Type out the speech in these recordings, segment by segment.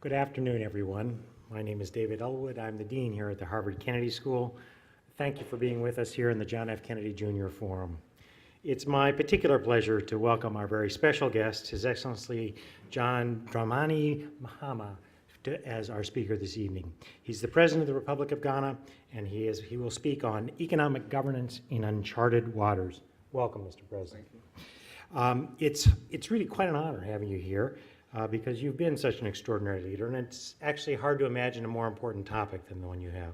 Good afternoon, everyone. My name is David Elwood. I'm the Dean here at the Harvard Kennedy School. Thank you for being with us here in the John F. Kennedy Jr. Forum. It's my particular pleasure to welcome our very special guest, His Excellency John Dramani Mahama, as our speaker this evening. He's the President of the Republic of Ghana, and he will speak on economic governance in uncharted waters. Welcome, Mr. President. It's really quite an honor having you here. Because you've been such an extraordinary leader, and it's actually hard to imagine a more important topic than the one you have.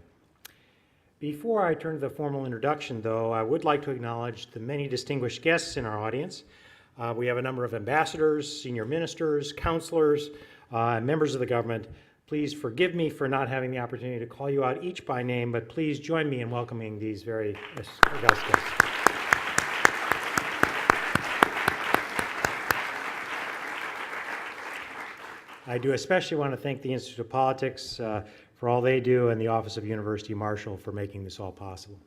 Before I turn to the formal introduction, though, I would like to acknowledge the many distinguished guests in our audience. We have a number of ambassadors, senior ministers, counselors, members of the government. Please forgive me for not having the opportunity to call you out each by name, but please join me in welcoming these very august guests. I do especially want to thank the Institute of Politics for all they do and the Office of University Marshal for making this all possible.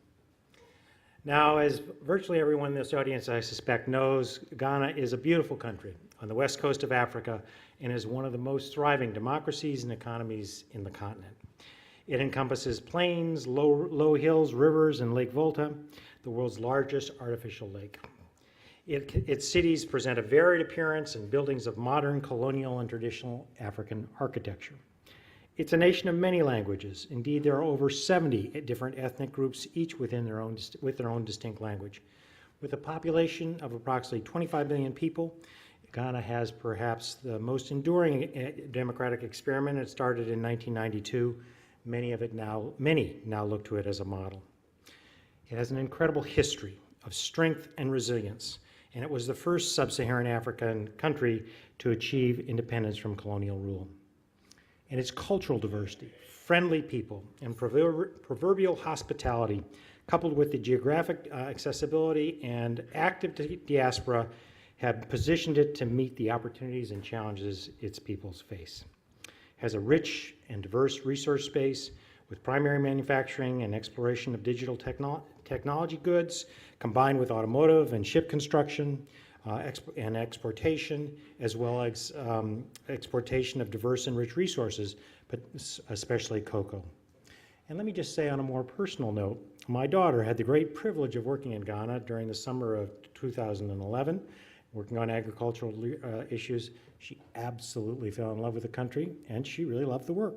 Now, as virtually everyone in this audience, I suspect, knows, Ghana is a beautiful country on the west coast of Africa and is one of the most thriving democracies and economies in the continent. It encompasses plains, low hills, rivers, and Lake Volta, the world's largest artificial lake. Its cities present a varied appearance and buildings of modern, colonial, and traditional African architecture. It's a nation of many languages. Indeed, there are over 70 different ethnic groups, each with their own distinct language. With a population of approximately 25 million people, Ghana has perhaps the most enduring democratic experiment. It started in 1992. Many now look to it as a model. It has an incredible history of strength and resilience, and it was the first sub-Saharan African country to achieve independence from colonial rule. And its cultural diversity, friendly people, and proverbial hospitality, coupled with the geographic accessibility and active diaspora, have positioned it to meet the opportunities and challenges its peoples face. It has a rich and diverse resource space with primary manufacturing and exploration of digital technology goods, combined with automotive and ship construction and exportation, as well as exportation of diverse and rich resources, but especially cocoa. And let me just say on a more personal note, my daughter had the great privilege of working in Ghana during the summer of 2011, working on agricultural issues. She absolutely fell in love with the country, and she really loved the work.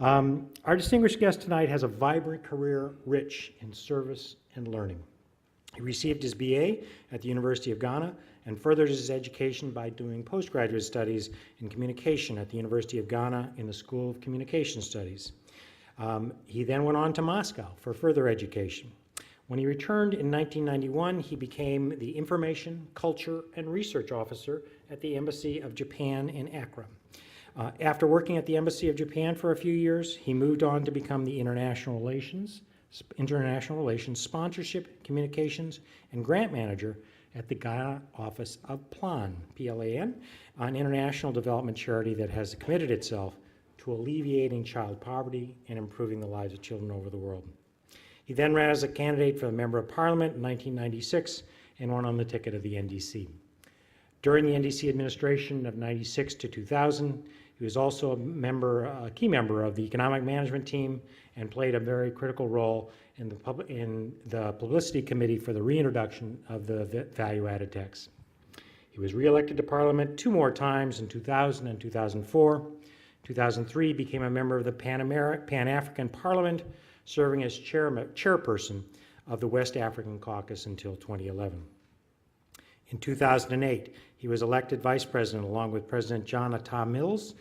Our distinguished guest tonight has a vibrant career rich in service and learning. He received his BA at the University of Ghana and furthered his education by doing postgraduate studies in communication at the University of Ghana in the School of Communication Studies. He then went on to Moscow for further education. When he returned in 1991, he became the Information, Culture, and Research Officer at the Embassy of Japan in Accra. After working at the Embassy of Japan for a few years, he moved on to become the International Relations, Sponsorship, Communications, and Grant Manager at the Ghana Office of PLAN, P-L-A-N, an international development charity that has committed itself to alleviating child poverty and improving the lives of children over the world. He then ran as a candidate for the Member of Parliament in 1996 and won on the ticket of the NDC. During the NDC administration of 96 to 2000, he was also a key member of the economic management team and played a very critical role in the publicity committee for the reintroduction of the value-added tax. He was reelected to Parliament 2 more times in 2000 and 2004. 2003, became a member of the Pan-African Parliament, serving as chairperson of the West African Caucus until 2011. In 2008, he was elected vice president along with President John Atta Mills,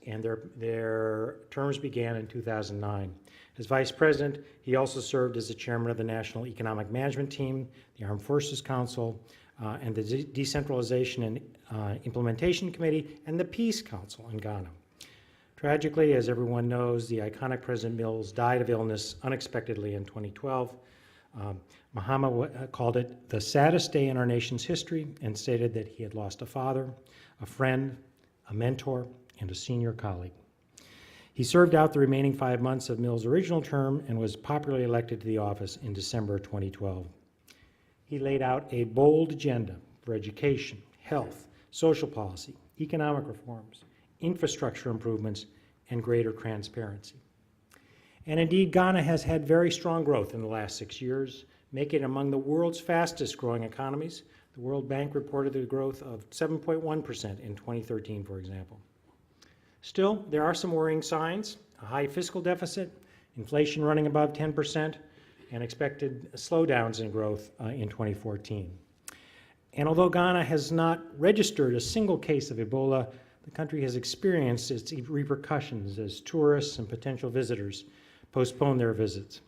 and their terms began in 2009. As vice president, he also served as the chairman of the National Economic Management Team, the Armed Forces Council, and the Decentralization and Implementation Committee, and the Peace Council in Ghana. Tragically, as everyone knows, the iconic President Mills died of illness unexpectedly in 2012. Mahama called it the saddest day in our nation's history and stated that he had lost a father, a friend, a mentor, and a senior colleague. He served out the remaining 5 months of Mills' original term and was popularly elected to the office in December 2012. He laid out a bold agenda for education, health, social policy, economic reforms, infrastructure improvements, and greater transparency. And indeed, Ghana has had very strong growth in the last 6 years, making it among the world's fastest growing economies. The World Bank reported a growth of 7.1% in 2013, for example. Still, there are some worrying signs: a high fiscal deficit, inflation running above 10%, and expected slowdowns in growth in 2014. And although Ghana has not registered a single case of Ebola, the country has experienced its repercussions as tourists and potential visitors postpone their visits.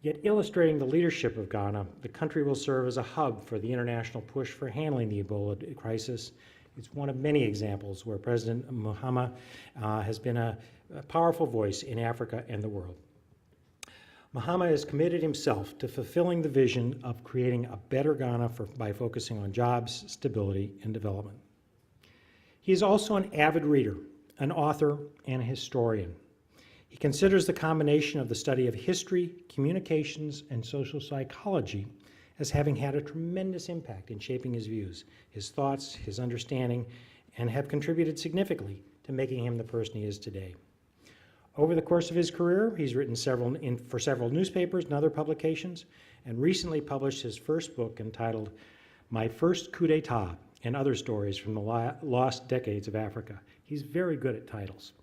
Yet, illustrating the leadership of Ghana, the country will serve as a hub for the international push for handling the Ebola crisis. It's one of many examples where President Mahama has been a powerful voice in Africa and the world. Mahama has committed himself to fulfilling the vision of creating a better Ghana by focusing on jobs, stability, and development. He is also an avid reader, an author, and a historian. He considers the combination of the study of history, communications, and social psychology as having had a tremendous impact in shaping his views, his thoughts, his understanding, and have contributed significantly to making him the person he is today. Over the course of his career, he's written for several newspapers and other publications, and recently published his first book entitled My First Coup d'etat and Other Stories from the Lost Decades of Africa. He's very good at titles.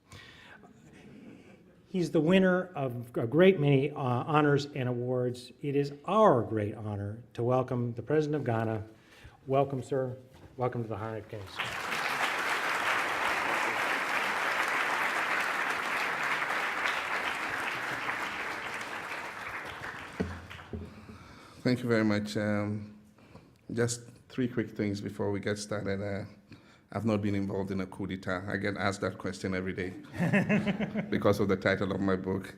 He's the winner of a great many honors and awards. It is our great honor to welcome the President of Ghana. Welcome, sir. Welcome to the Harnett case. Thank you very much. Just three quick things before we get started. I've not been involved in a coup d'etat. I get asked that question every day because of the title of my book.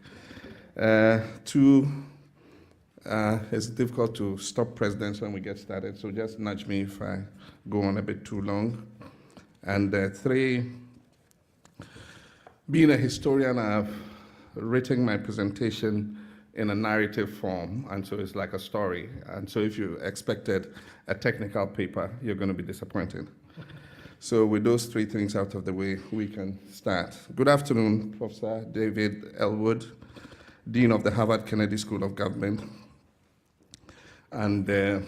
Two, it's difficult to stop presidents when we get started, so just nudge me if I go on a bit too long. And three, being a historian, I've written my presentation in a narrative form, and so it's like a story. And so if you expected a technical paper, you're going to be disappointed. So with those three things out of the way, we can start. Good afternoon, Professor David Elwood, Dean of the Harvard Kennedy School of Government and the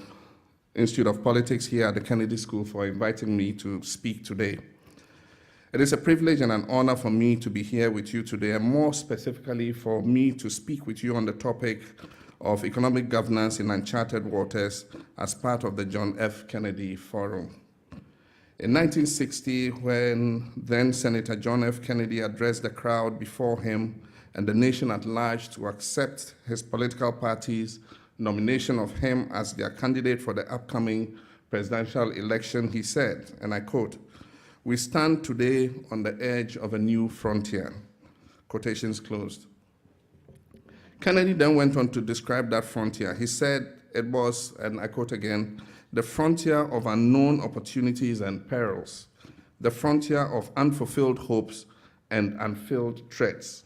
Institute of Politics here at the Kennedy School, for inviting me to speak today. It is a privilege and an honor for me to be here with you today, and more specifically for me to speak with you on the topic of economic governance in uncharted waters as part of the John F. Kennedy Forum. In 1960, when then Senator John F. Kennedy addressed the crowd before him and the nation at large to accept his political party's nomination of him as their candidate for the upcoming presidential election, he said, and I quote, "We stand today on the edge of a new frontier," quotations closed. Kennedy then went on to describe that frontier. He said it was, and I quote again, "the frontier of unknown opportunities and perils, the frontier of unfulfilled hopes and unfilled threats.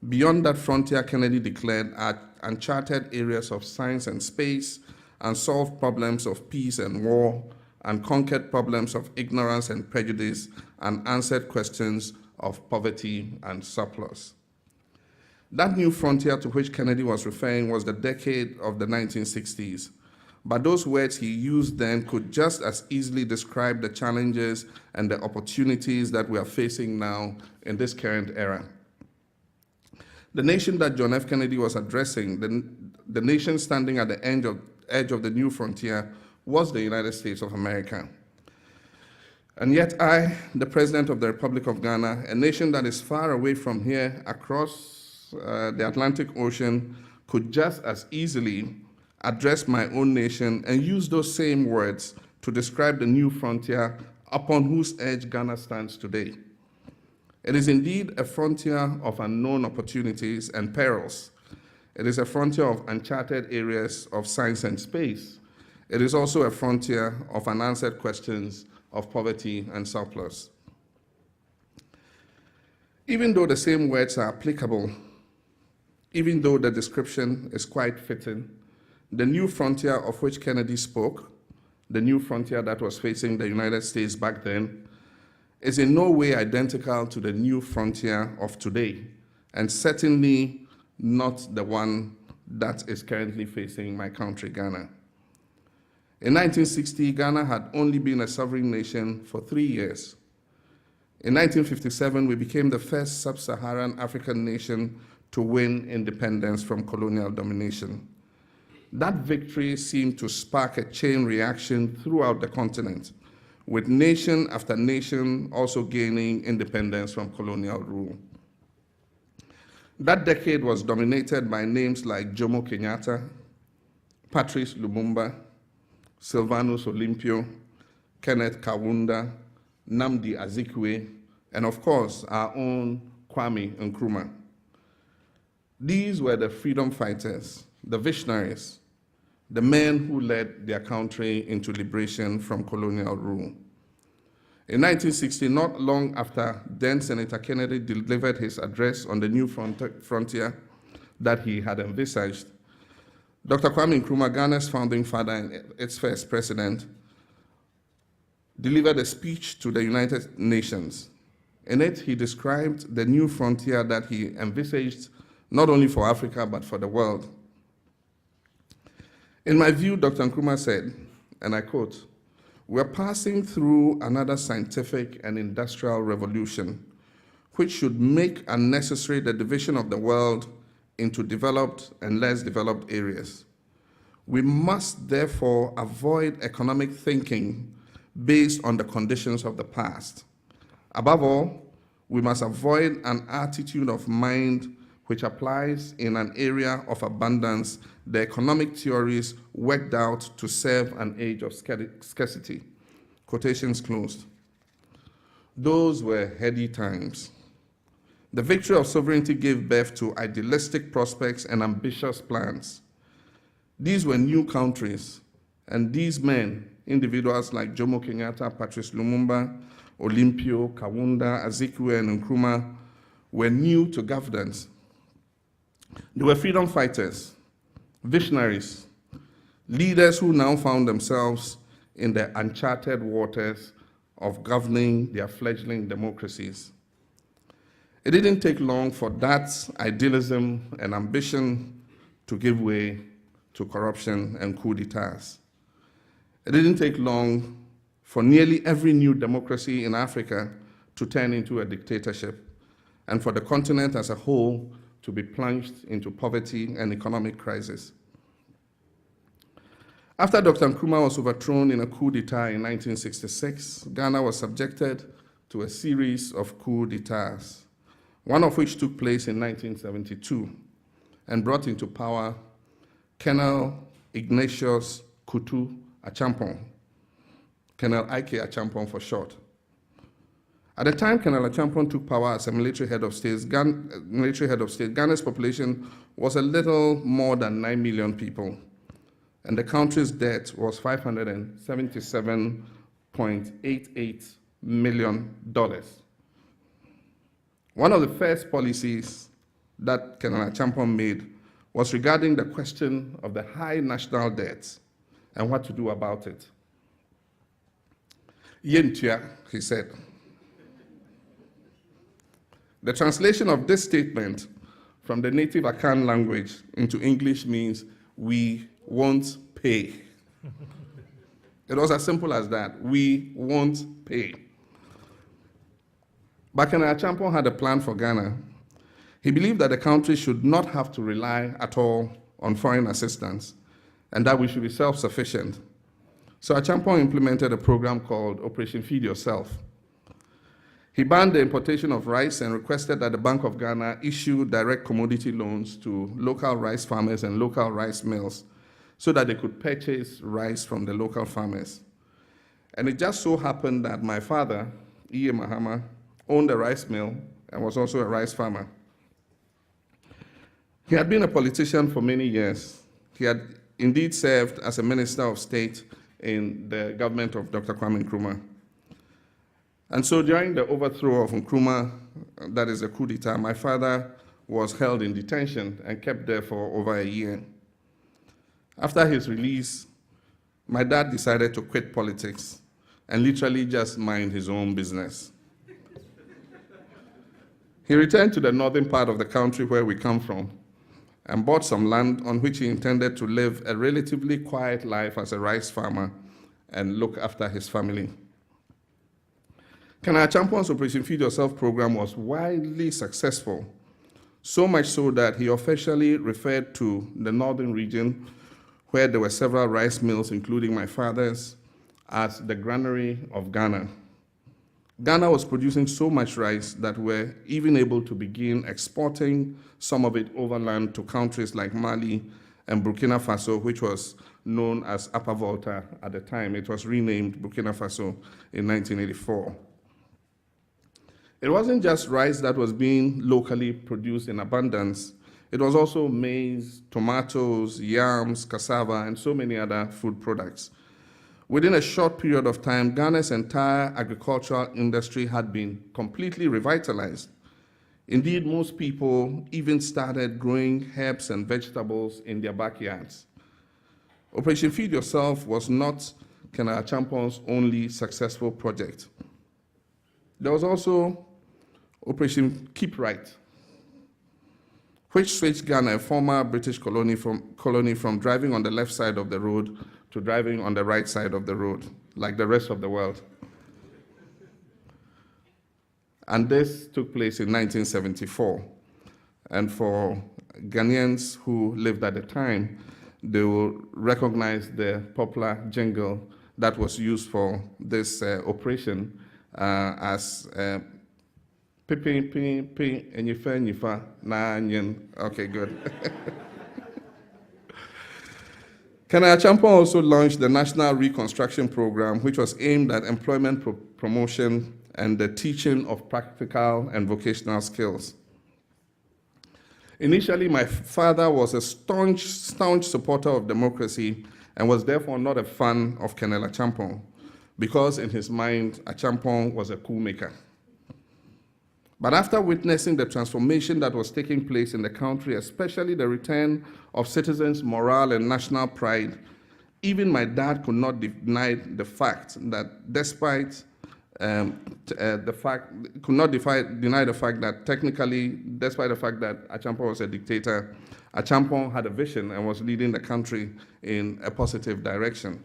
Beyond that frontier," Kennedy declared, "are uncharted areas of science and space, unsolved problems of peace and war, unconquered problems of ignorance and prejudice, and unanswered questions of poverty and surplus." That new frontier to which Kennedy was referring was the decade of the 1960s. But those words he used then could just as easily describe the challenges and the opportunities that we are facing now in this current era. The nation that John F. Kennedy was addressing, the nation standing at the edge of the new frontier, was the United States of America. And yet I, the President of the Republic of Ghana, a nation that is far away from here across the Atlantic Ocean, could just as easily address my own nation and use those same words to describe the new frontier upon whose edge Ghana stands today. It is indeed a frontier of unknown opportunities and perils. It is a frontier of uncharted areas of science and space. It is also a frontier of unanswered questions of poverty and surplus. Even though the same words are applicable, even though the description is quite fitting, the new frontier of which Kennedy spoke, the new frontier that was facing the United States back then, is in no way identical to the new frontier of today, and certainly not the one that is currently facing my country, Ghana. In 1960, Ghana had only been a sovereign nation for 3 years. In 1957, we became the first sub-Saharan African nation to win independence from colonial domination. That victory seemed to spark a chain reaction throughout the continent, with nation after nation also gaining independence from colonial rule. That decade was dominated by names like Jomo Kenyatta, Patrice Lumumba, Sylvanus Olympio, Kenneth Kaunda, Nnamdi Azikiwe, and of course, our own Kwame Nkrumah. These were the freedom fighters, the visionaries, the men who led their country into liberation from colonial rule. In 1960, not long after then Senator Kennedy delivered his address on the new frontier that he had envisaged, Dr. Kwame Nkrumah, Ghana's founding father and its first president, delivered a speech to the United Nations. In it, he described the new frontier that he envisaged not only for Africa, but for the world. In my view, Dr. Nkrumah said, and I quote, "We're passing through another scientific and industrial revolution, which should make unnecessary the division of the world into developed and less developed areas. We must therefore avoid economic thinking based on the conditions of the past. Above all, we must avoid an attitude of mind which applies in an area of abundance the economic theories worked out to serve an age of scarcity." Quotations closed. Those were heady times. The victory of sovereignty gave birth to idealistic prospects and ambitious plans. These were new countries, and these men, individuals like Jomo Kenyatta, Patrice Lumumba, Olympio, Kaunda, Azikiwe, and Nkrumah, were new to governance. They were freedom fighters, visionaries, leaders who now found themselves in the uncharted waters of governing their fledgling democracies. It didn't take long for that idealism and ambition to give way to corruption and coup d'etats. It didn't take long for nearly every new democracy in Africa to turn into a dictatorship, and for the continent as a whole to be plunged into poverty and economic crisis. After Dr. Nkrumah was overthrown in a coup d'etat in 1966, Ghana was subjected to a series of coup d'etats, one of which took place in 1972 and brought into power Colonel Ignatius Kutu Achampong, Colonel Ike Achampong for short. At the time Colonel Achampong took power as a military head of state, Ghana's population was a little more than 9 million people, and the country's debt was $577.88 million. One of the first policies that Colonel Achampong made was regarding the question of the high national debt and what to do about it. Yentua, he said. The translation of this statement from the native Akan language into English means, "We won't pay." It was as simple as that. We won't pay. But Colonel Achampong had a plan for Ghana. He believed that the country should not have to rely at all on foreign assistance, and that we should be self-sufficient. So Achampong implemented a program called Operation Feed Yourself. He banned the importation of rice and requested that the Bank of Ghana issue direct commodity loans to local rice farmers and local rice mills so that they could purchase rice from the local farmers. And it just so happened that my father, E.A. Mahama, owned a rice mill and was also a rice farmer. He had been a politician for many years. He had indeed served as a Minister of State in the government of Dr. Kwame Nkrumah. And so during the overthrow of Nkrumah, that is a coup d'etat, my father was held in detention and kept there for over a year. After his release, my dad decided to quit politics and literally just mind his own business. He returned to the northern part of the country where we come from and bought some land on which he intended to live a relatively quiet life as a rice farmer and look after his family. Colonel Acheampong's Operation Feed Yourself program was widely successful, so much so that he officially referred to the northern region, where there were several rice mills, including my father's, as the granary of Ghana. Ghana was producing so much rice that we're even able to begin exporting some of it overland to countries like Mali and Burkina Faso, which was known as Upper Volta at the time. It was renamed Burkina Faso in 1984. It wasn't just rice that was being locally produced in abundance. It was also maize, tomatoes, yams, cassava, and so many other food products. Within a short period of time, Ghana's entire agricultural industry had been completely revitalized. Indeed, most people even started growing herbs and vegetables in their backyards. Operation Feed Yourself was not Colonel Acheampong's only successful project. There was also Operation Keep Right, which switched Ghana, a former British colony, from driving on the left side of the road to driving on the right side of the road, like the rest of the world. And this took place in 1974. And for Ghanaians who lived at the time, they will recognize the popular jingle that was used for this operation as Pipi, pi, enyifa, na, nyen. Okay, good. Colonel Acheampong also launched the National Reconstruction Program, which was aimed at employment promotion and the teaching of practical and vocational skills. Initially, my father was a staunch supporter of democracy and was therefore not a fan of Colonel Acheampong, because in his mind, Acheampong was a coup maker. But after witnessing the transformation that was taking place in the country, especially the return of citizens' morale and national pride, even my dad could not deny the fact that despite deny the fact that technically, despite the fact that Acheampong was a dictator, Acheampong had a vision and was leading the country in a positive direction.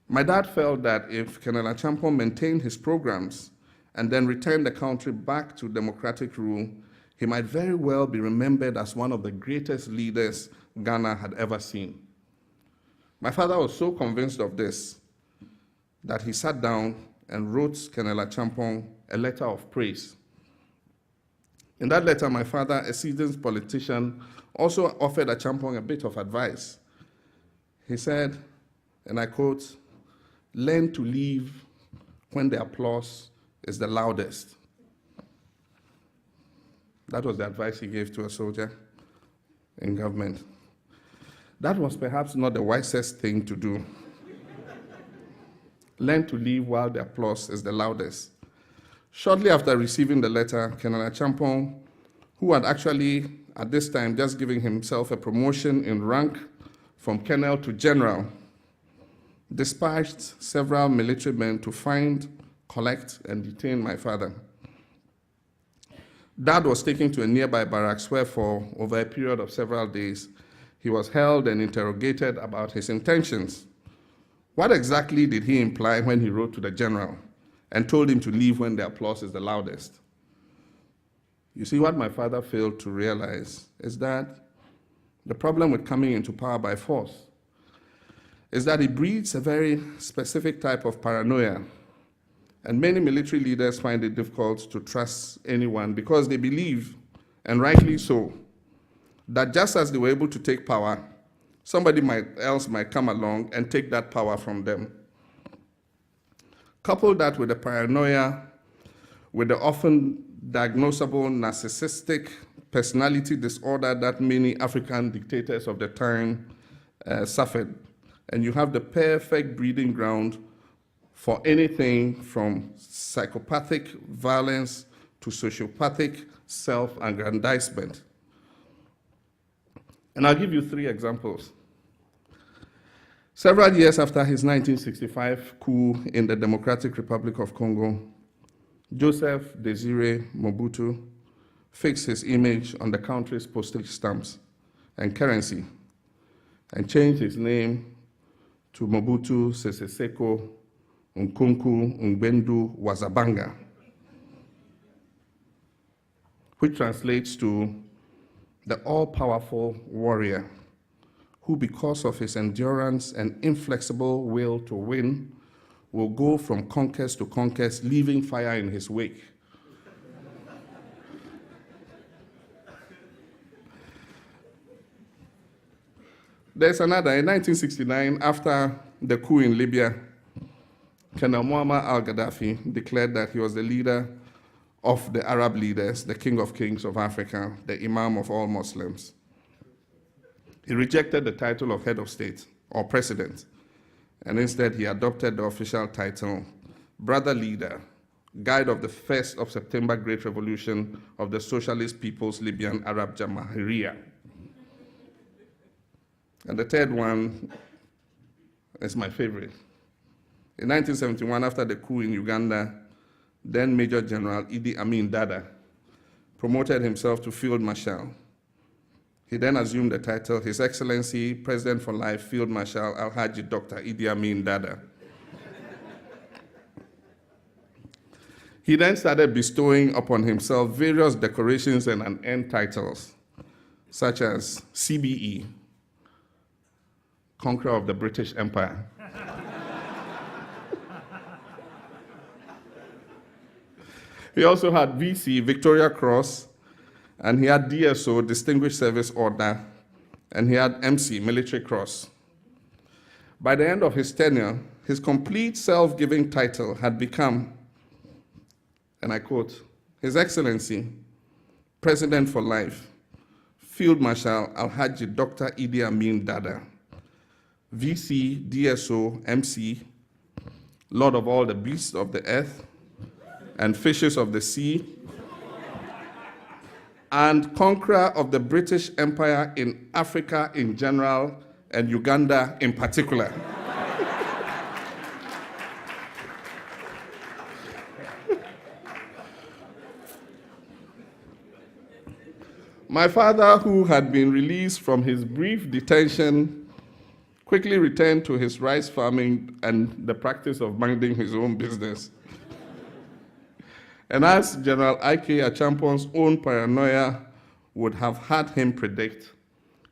My dad felt that if Colonel Acheampong maintained his programs and then returned the country back to democratic rule, he might very well be remembered as one of the greatest leaders Ghana had ever seen. My father was so convinced of this that he sat down and wrote Colonel Acheampong a letter of praise. In that letter, my father, a seasoned politician, also offered Acheampong a bit of advice. He said, and I quote, "Learn to leave when the applause is the loudest." That was the advice he gave to a soldier in government. That was perhaps not the wisest thing to do. Learn to leave while the applause is the loudest. Shortly after receiving the letter, Colonel Acheampong, who had actually at this time just given himself a promotion in rank from colonel to general, dispatched several military men to find, collect, and detain my father. Dad was taken to a nearby barracks where for over a period of several days, he was held and interrogated about his intentions. What exactly did he imply when he wrote to the general and told him to leave when the applause is the loudest? You see, what my father failed to realize is that the problem with coming into power by force is that it breeds a very specific type of paranoia. And many military leaders find it difficult to trust anyone because they believe, and rightly so, that just as they were able to take power, somebody else might come along and take that power from them. Couple that with the paranoia, with the often diagnosable narcissistic personality disorder that many African dictators of the time suffered, and you have the perfect breeding ground for anything from psychopathic violence to sociopathic self-aggrandizement. And I'll give you 3 examples. Several years after his 1965 coup in the Democratic Republic of Congo, Joseph Desire Mobutu fixed his image on the country's postage stamps and currency and changed his name to Mobutu Sese Seko Nkunku Ngbendu Wazabanga, which translates to the all-powerful warrior who, because of his endurance and inflexible will to win, will go from conquest to conquest, leaving fire in his wake. There's another. In 1969, after the coup in Libya, Colonel Muammar al-Gaddafi declared that he was the leader of the Arab leaders, the King of Kings of Africa, the Imam of all Muslims. He rejected the title of head of state or president, and instead he adopted the official title, brother leader, guide of the 1st of September Great Revolution of the Socialist People's Libyan Arab Jamahiriya. And the third one is my favorite. In 1971, after the coup in Uganda, then Major General Idi Amin Dada promoted himself to Field Marshal. He then assumed the title, His Excellency, President for Life, Field Marshal Alhaji Dr. Idi Amin Dada. He then started bestowing upon himself various decorations and end titles, such as CBE, Conqueror of the British Empire. He also had VC, Victoria Cross, and he had DSO, Distinguished Service Order, and he had MC, Military Cross. By the end of his tenure, his complete self-giving title had become, and I quote, His Excellency, President for Life, Field Marshal Alhaji Dr. Idi Amin Dada, VC, DSO, MC, Lord of all the beasts of the earth and fishes of the sea, and conqueror of the British Empire in Africa in general and Uganda in particular. My father, who had been released from his brief detention, quickly returned to his rice farming and the practice of minding his own business. And as General Ike Achampon's own paranoia would have had him predict,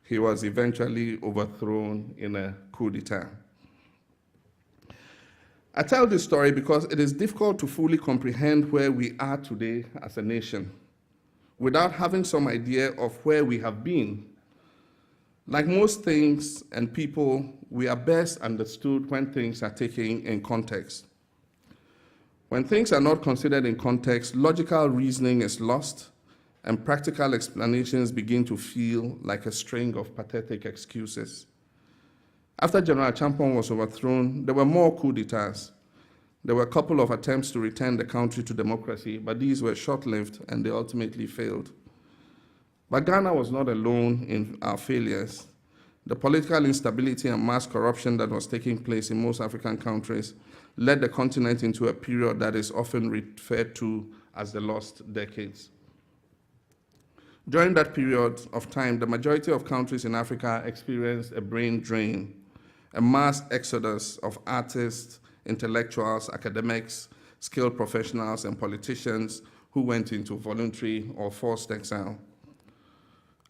he was eventually overthrown in a coup d'etat. I tell this story because it is difficult to fully comprehend where we are today as a nation without having some idea of where we have been. Like most things and people, we are best understood when things are taken in context. When things are not considered in context, logical reasoning is lost, and practical explanations begin to feel like a string of pathetic excuses. After General Achampon was overthrown, there were more coups d'etats. There were a couple of attempts to return the country to democracy, but these were short-lived and they ultimately failed. But Ghana was not alone in our failures. The political instability and mass corruption that was taking place in most African countries led the continent into a period that is often referred to as the lost decades. During that period of time, the majority of countries in Africa experienced a brain drain, a mass exodus of artists, intellectuals, academics, skilled professionals, and politicians who went into voluntary or forced exile.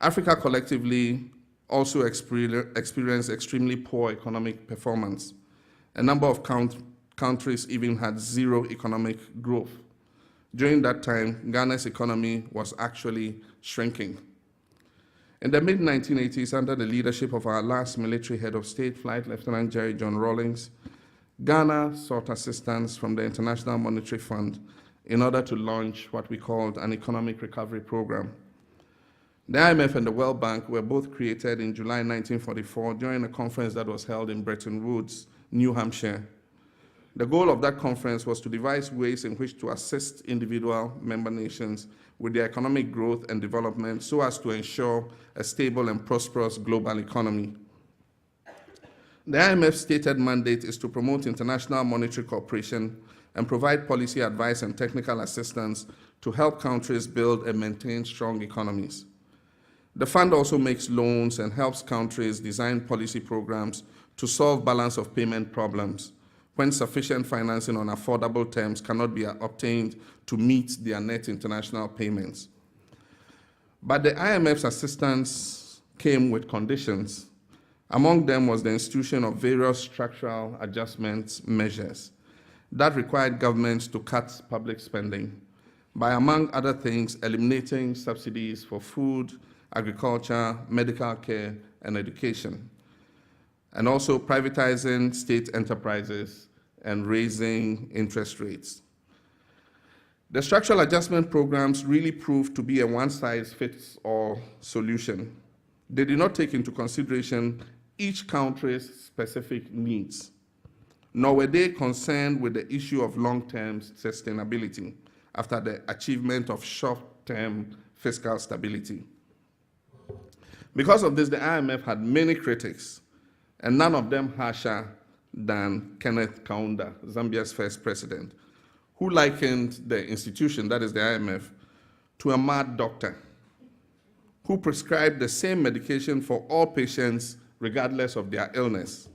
Africa collectively also experienced extremely poor economic performance. A number of countries even had zero economic growth. During that time, Ghana's economy was actually shrinking. In the mid-1980s, under the leadership of our last military head of state, Flight Lieutenant Jerry John Rawlings, Ghana sought assistance from the International Monetary Fund in order to launch what we called an economic recovery program. The IMF and the World Bank were both created in July 1944 during a conference that was held in Bretton Woods, New Hampshire. The goal of that conference was to devise ways in which to assist individual member nations with their economic growth and development so as to ensure a stable and prosperous global economy. The IMF's stated mandate is to promote international monetary cooperation and provide policy advice and technical assistance to help countries build and maintain strong economies. The fund also makes loans and helps countries design policy programs to solve balance of payment problems when sufficient financing on affordable terms cannot be obtained to meet their net international payments. But the IMF's assistance came with conditions. Among them was the institution of various structural adjustment measures that required governments to cut public spending by, among other things, eliminating subsidies for food, agriculture, medical care, and education, and also privatizing state enterprises and raising interest rates. The structural adjustment programs really proved to be a one-size-fits-all solution. They did not take into consideration each country's specific needs, nor were they concerned with the issue of long-term sustainability after the achievement of short-term fiscal stability. Because of this, the IMF had many critics, and none of them harsher than Kenneth Kaunda, Zambia's first president, who likened the institution, that is the IMF, to a mad doctor who prescribed the same medication for all patients regardless of their illness.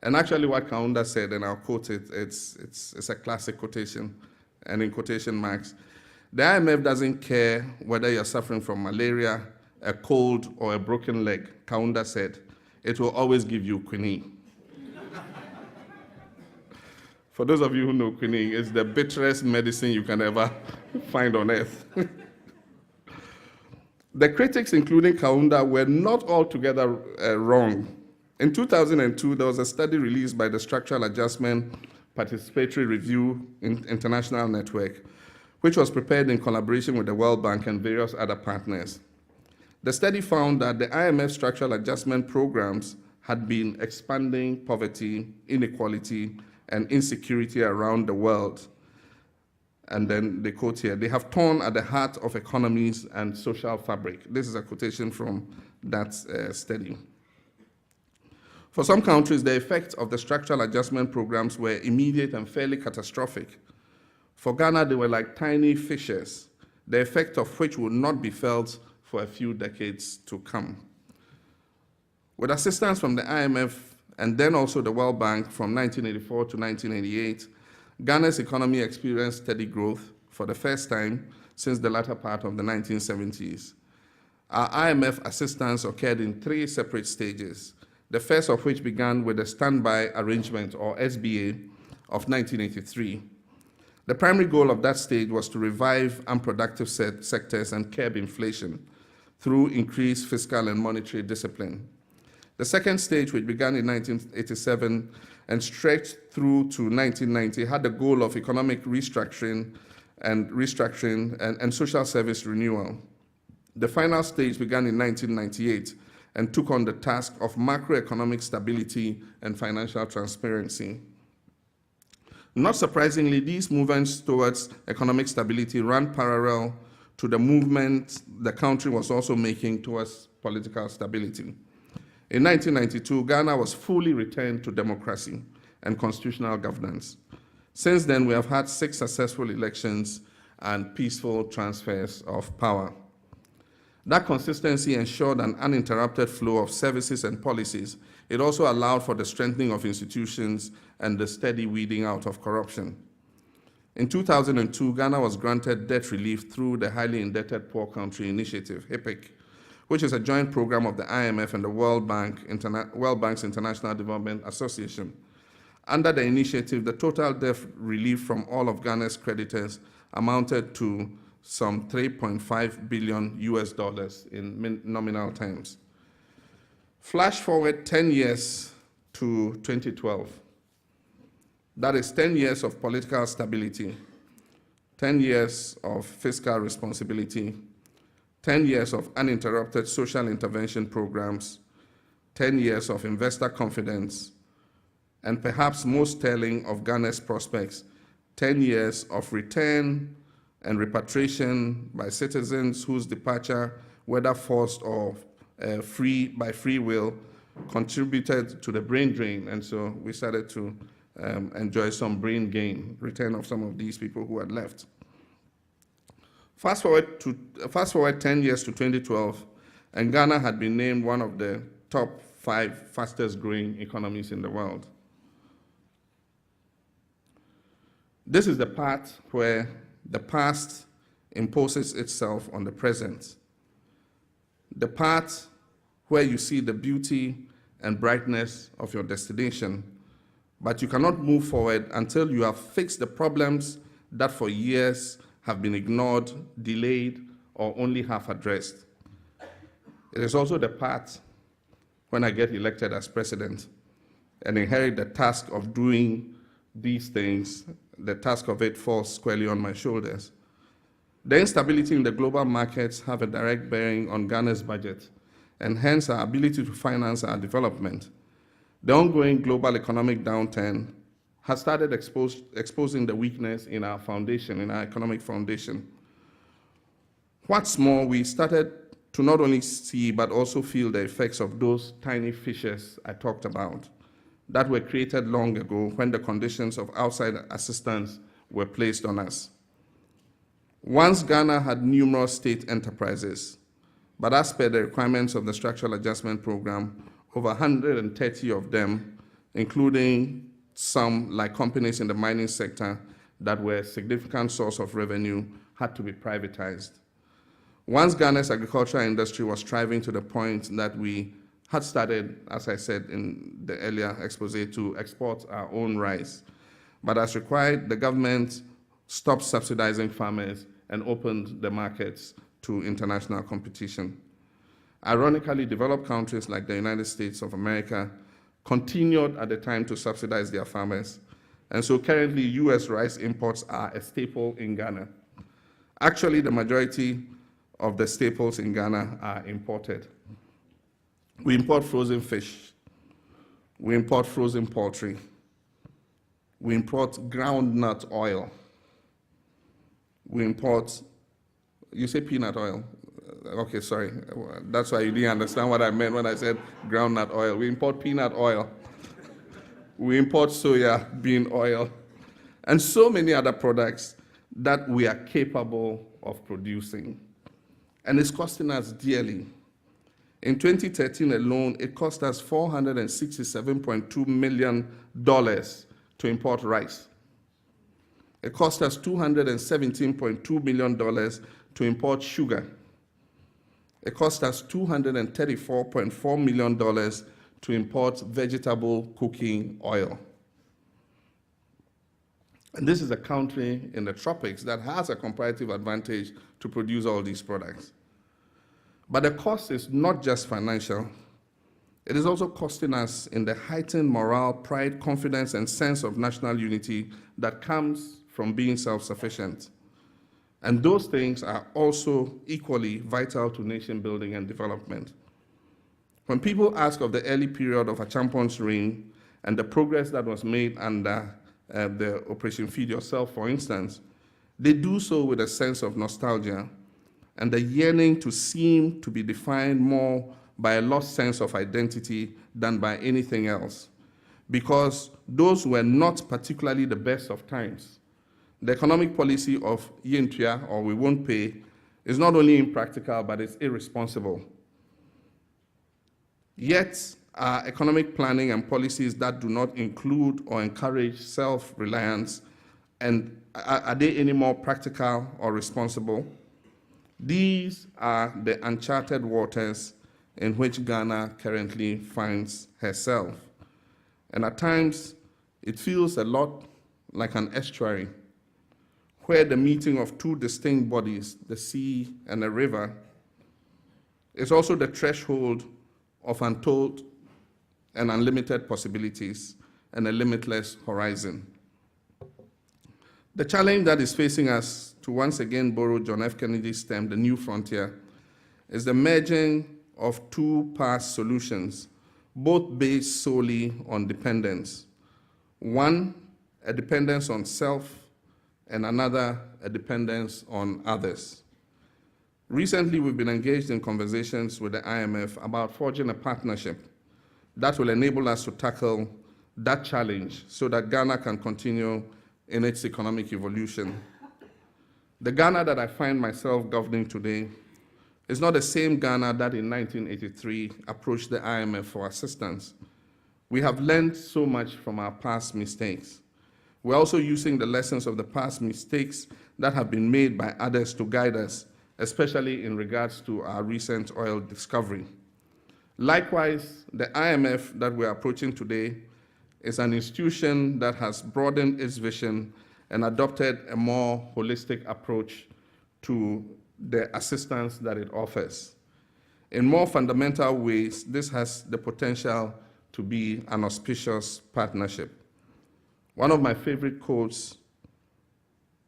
And actually what Kaunda said, and I'll quote it, it's a classic quotation, and in quotation marks, the IMF doesn't care whether you're suffering from malaria, a cold, or a broken leg, Kaunda said. It will always give you quinine. For those of you who know quinine, it's the bitterest medicine you can ever find on earth. The critics, including Kaunda, were not altogether wrong. In 2002, there was a study released by the Structural Adjustment Participatory Review International Network, which was prepared in collaboration with the World Bank and various other partners. The study found that the IMF structural adjustment programs had been expanding poverty, inequality, and insecurity around the world. And then they quote here, they have torn at the heart of economies and social fabric. This is a quotation from that study. For some countries, the effects of the structural adjustment programs were immediate and fairly catastrophic. For Ghana, they were like tiny fissures, the effect of which would not be felt for a few decades to come. With assistance from the IMF and then also the World Bank from 1984 to 1988, Ghana's economy experienced steady growth for the first time since the latter part of the 1970s. Our IMF assistance occurred in 3 separate stages, the first of which began with the Standby Arrangement, or SBA, of 1983. The primary goal of that stage was to revive unproductive sectors and curb inflation through increased fiscal and monetary discipline. The second stage, which began in 1987 and stretched through to 1990, had the goal of economic restructuring and social service renewal. The final stage began in 1998 and took on the task of macroeconomic stability and financial transparency. Not surprisingly, these movements towards economic stability ran parallel to the movement the country was also making towards political stability. In 1992, Ghana was fully returned to democracy and constitutional governance. Since then, we have had 6 successful elections and peaceful transfers of power. That consistency ensured an uninterrupted flow of services and policies. It also allowed for the strengthening of institutions and the steady weeding out of corruption. In 2002, Ghana was granted debt relief through the Highly Indebted Poor Country Initiative, HIPIC, which is a joint program of the IMF and the World Bank's International Development Association. Under the initiative, the total debt relief from all of Ghana's creditors amounted to some $3.5 billion in nominal terms. Flash forward 10 years to 2012. That is 10 years of political stability, 10 years of fiscal responsibility, 10 years of uninterrupted social intervention programs, 10 years of investor confidence, and perhaps most telling of Ghana's prospects, 10 years of return and repatriation by citizens whose departure, whether forced or by free will, contributed to the brain drain, and so we started to enjoy some brain gain, return of some of these people who had left. Fast forward 10 years to 2012, and Ghana had been named one of the top 5 fastest growing economies in the world. This is the part where the past imposes itself on the present. The part where you see the beauty and brightness of your destination, but you cannot move forward until you have fixed the problems that for years have been ignored, delayed, or only half addressed. It is also the part when I get elected as president and inherit the task of doing these things, the task of it falls squarely on my shoulders. The instability in the global markets have a direct bearing on Ghana's budget, and hence our ability to finance our development. The ongoing global economic downturn has started exposing the weakness in our foundation, in our economic foundation. What's more, we started to not only see but also feel the effects of those tiny fissures I talked about that were created long ago when the conditions of outside assistance were placed on us. Once Ghana had numerous state enterprises, but as per the requirements of the Structural Adjustment Program, over 130 of them, including some like companies in the mining sector that were a significant source of revenue, had to be privatized. Once Ghana's agricultural industry was thriving to the point that we had started, as I said in the earlier expose, to export our own rice. But as required, the government stopped subsidizing farmers and opened the markets to international competition. Ironically, developed countries like the United States of America continued at the time to subsidize their farmers. And so currently, US rice imports are a staple in Ghana. Actually, the majority of the staples in Ghana are imported. We import frozen fish. We import frozen poultry. We import groundnut oil. We import, you say peanut oil? Okay, sorry. That's why you didn't understand what I meant when I said groundnut oil. We import peanut oil. We import soya bean oil. And so many other products that we are capable of producing. And it's costing us dearly. In 2013 alone, it cost us $467.2 million to import rice. It cost us $217.2 million to import sugar. It cost us $234.4 million to import vegetable cooking oil. And this is a country in the tropics that has a comparative advantage to produce all these products. But the cost is not just financial. It is also costing us in the heightened morale, pride, confidence, and sense of national unity that comes from being self-sufficient. And those things are also equally vital to nation building and development. When people ask of the early period of Achampon's reign and the progress that was made under the Operation Feed Yourself, for instance, they do so with a sense of nostalgia and the yearning to seem to be defined more by a lost sense of identity than by anything else, because those were not particularly the best of times. The economic policy of Yentua, or we won't pay, is not only impractical, but it's irresponsible. Yet, our economic planning and policies that do not include or encourage self-reliance, and are they any more practical or responsible? These are the uncharted waters in which Ghana currently finds herself. And at times, it feels a lot like an estuary, where the meeting of two distinct bodies, the sea and the river, is also the threshold of untold and unlimited possibilities and a limitless horizon. The challenge that is facing us, to once again borrow John F. Kennedy's term, the new frontier, is the merging of two past solutions, both based solely on dependence. One, a dependence on self, and another, a dependence on others. Recently, we've been engaged in conversations with the IMF about forging a partnership that will enable us to tackle that challenge so that Ghana can continue in its economic evolution. The Ghana that I find myself governing today is not the same Ghana that in 1983 approached the IMF for assistance. We have learned so much from our past mistakes. We're also using the lessons of the past mistakes that have been made by others to guide us, especially in regards to our recent oil discovery. Likewise, the IMF that we're approaching today is an institution that has broadened its vision and adopted a more holistic approach to the assistance that it offers. In more fundamental ways, this has the potential to be an auspicious partnership. One of my favorite quotes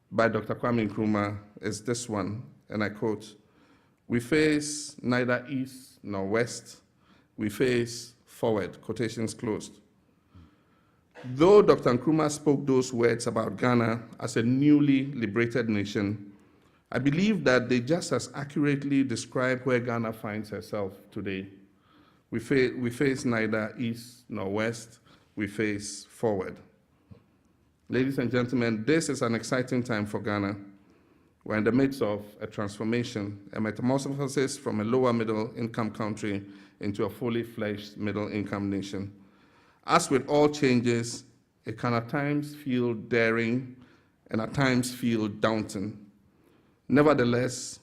by Dr. Kwame Nkrumah is this one, and I quote, "We face neither east nor west, we face forward," quotations closed. Though Dr. Nkrumah spoke those words about Ghana as a newly liberated nation, I believe that they just as accurately describe where Ghana finds herself today. We face neither east nor west, we face forward. Ladies and gentlemen, this is an exciting time for Ghana. We're in the midst of a transformation, a metamorphosis from a lower middle income country into a fully fledged middle income nation. As with all changes, it can at times feel daring and at times feel daunting. Nevertheless,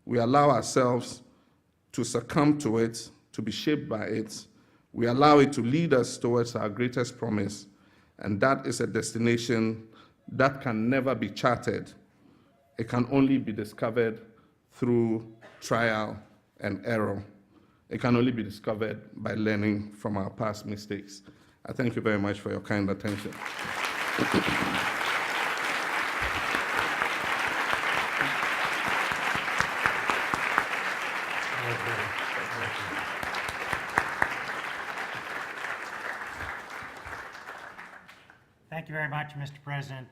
we allow ourselves to succumb to it, to be shaped by it. We allow it to lead us towards our greatest promise, and that is a destination that can never be charted. It can only be discovered through trial and error. It can only be discovered by learning from our past mistakes. I thank you very much for your kind attention. Thank you very much, Mr. President.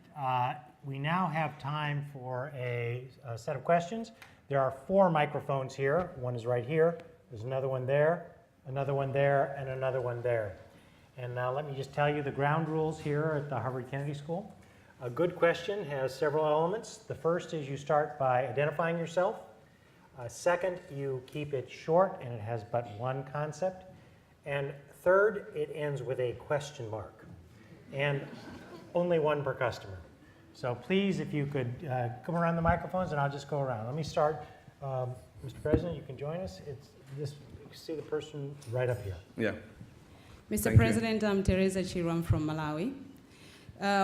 We now have time for a set of questions. There are 4 microphones here. One is right here. There's another one there, another one there, and another one there. And let me just tell you the ground rules here at the Harvard Kennedy School. A good question has several elements. The first is you start by identifying yourself. Second, you keep it short and it has but one concept. And third, it ends with a question mark. And only one per customer. So please, if you could come around the microphones and I'll just go around. Let me start. Mr. President, you can join us. It's this, you can see the person right up here. Yeah. Mr. President, I'm Teresa Chiram from Malawi.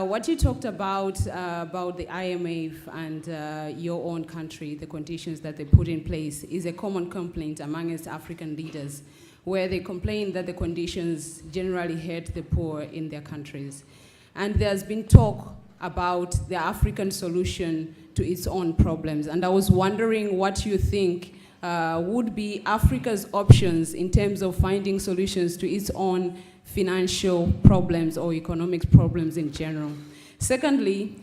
What you talked about the IMF and your own country, the conditions that they put in place, is a common complaint amongst African leaders, where they complain that the conditions generally hurt the poor in their countries. And there's been talk about the African solution to its own problems. And I was wondering what you think would be Africa's options in terms of finding solutions to its own financial problems or economic problems in general. Secondly,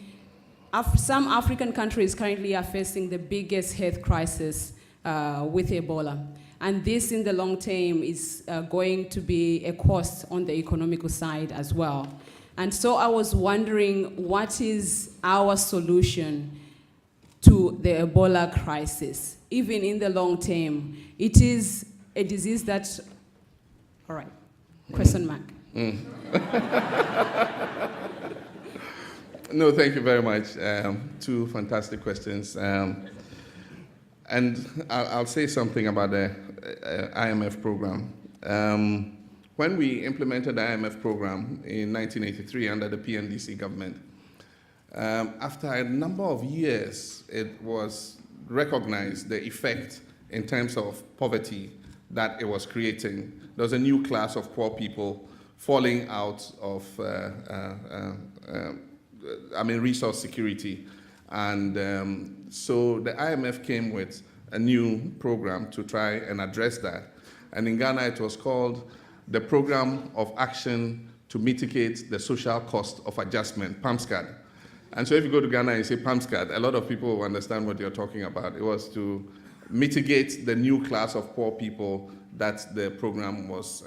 some African countries currently are facing the biggest health crisis with Ebola. And this in the long term is going to be a cost on the economical side as well. And so I was wondering, what is our solution to the Ebola crisis? Even in the long term, it is a disease that, all right, question mark. No, thank you very much. 2 fantastic questions. And I'll say something about the IMF program. When we implemented the IMF program in 1983 under the PNDC government, after a number of years, it was recognized the effect in terms of poverty that it was creating. There was a new class of poor people falling out of resource security. And so the IMF came with a new program to try and address that. And in Ghana, it was called the Program of Action to Mitigate the Social Cost of Adjustment, PAMSCAD. And so if you go to Ghana and say PAMSCAD, a lot of people will understand what you're talking about. It was to mitigate the new class of poor people that the program was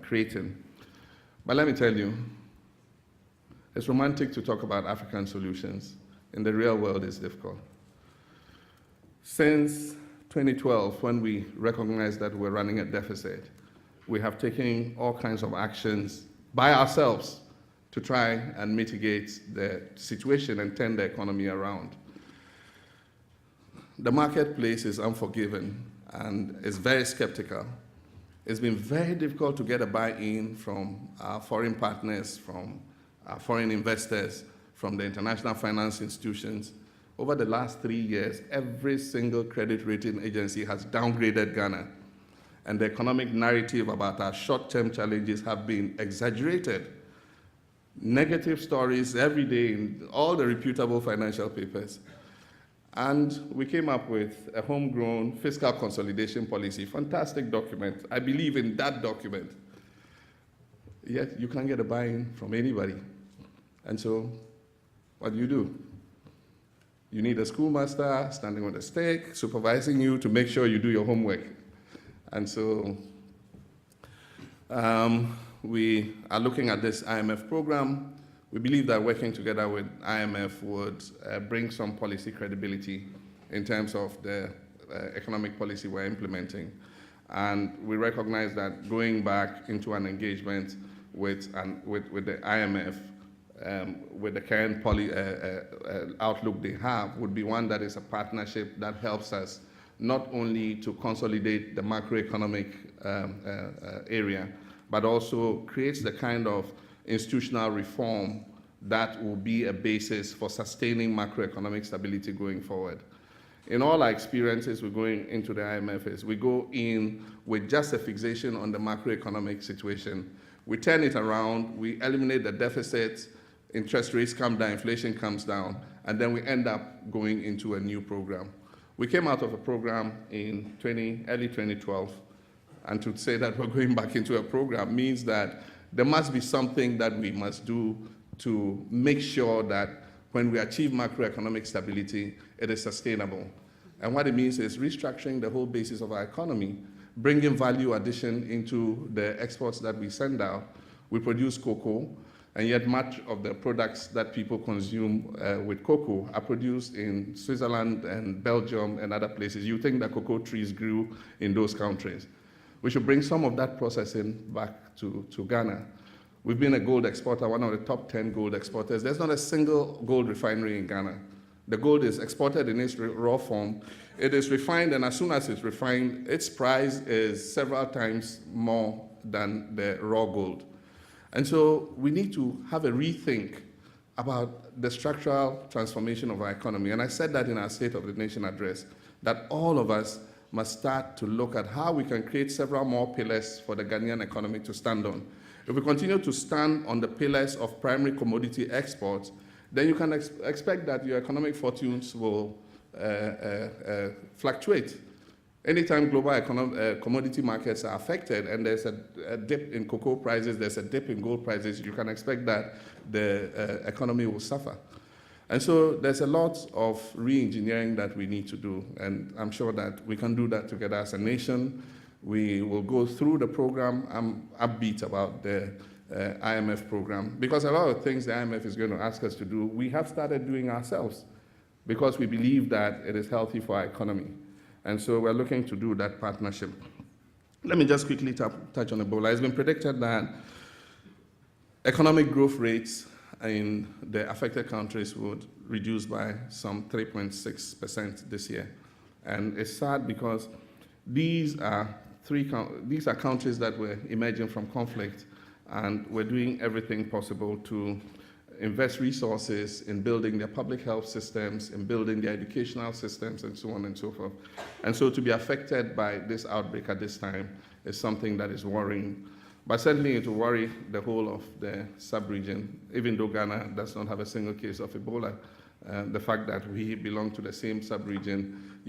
creating. But let me tell you, it's romantic to talk about African solutions. In the real world, it's difficult. Since 2012, when we recognized that we're running a deficit, we have taken all kinds of actions by ourselves to try and mitigate the situation and turn the economy around. The marketplace is unforgiving and is very skeptical. It's been very difficult to get a buy-in from our foreign partners, from our foreign investors, from the international finance institutions. Over the last 3 years, every single credit rating agency has downgraded Ghana. And the economic narrative about our short-term challenges have been exaggerated. Negative stories every day in all the reputable financial papers. And we came up with a homegrown fiscal consolidation policy, fantastic document. I believe in that document. Yet you can't get a buy-in from anybody. And so what do? You need a schoolmaster standing on the stake, supervising you to make sure you do your homework. And so we are looking at this IMF program. We believe that working together with IMF would bring some policy credibility in terms of the economic policy we're implementing. And we recognize that going back into an engagement with the IMF, with the current outlook they have, would be one that is a partnership that helps us not only to consolidate the macroeconomic area, but also creates the kind of institutional reform that will be a basis for sustaining macroeconomic stability going forward. In all our experiences with going into the IMF is we go in with just a fixation on the macroeconomic situation. We turn it around, we eliminate the deficits, interest rates come down, inflation comes down, and then we end up going into a new program. We came out of a program in early 2012, and to say that we're going back into a program means that there must be something that we must do to make sure that when we achieve macroeconomic stability, it is sustainable. And what it means is restructuring the whole basis of our economy, bringing value addition into the exports that we send out. We produce cocoa, and yet much of the products that people consume with cocoa are produced in Switzerland and Belgium and other places. You think that cocoa trees grew in those countries. We should bring some of that processing back to Ghana. We've been a gold exporter, one of the top 10 gold exporters. There's not a single gold refinery in Ghana. The gold is exported in its raw form. It is refined, and as soon as it's refined, its price is several times more than the raw gold. And so we need to have a rethink about the structural transformation of our economy. And I said that in our State of the Nation address, that all of us must start to look at how we can create several more pillars for the Ghanaian economy to stand on. If we continue to stand on the pillars of primary commodity exports, then you can expect that your economic fortunes will fluctuate. Anytime global commodity markets are affected and there's a dip in cocoa prices, there's a dip in gold prices, you can expect that the economy will suffer. And so there's a lot of re-engineering that we need to do, and I'm sure that we can do that together as a nation. We will go through the program. I'm upbeat about the IMF program, because a lot of things the IMF is going to ask us to do, we have started doing ourselves, because we believe that it is healthy for our economy. And so we're looking to do that partnership. Let me just quickly touch on Ebola. It's been predicted that economic growth rates in the affected countries would reduce by some 3.6% this year. And it's sad because these are countries that were emerging from conflict, and we're doing everything possible to invest resources in building their public health systems, in building their educational systems, and so on and so forth. And so to be affected by this outbreak at this time is something that is worrying. But certainly it will worry the whole of the sub-region, even though Ghana does not have a single case of Ebola. The fact that we belong to the same sub-region,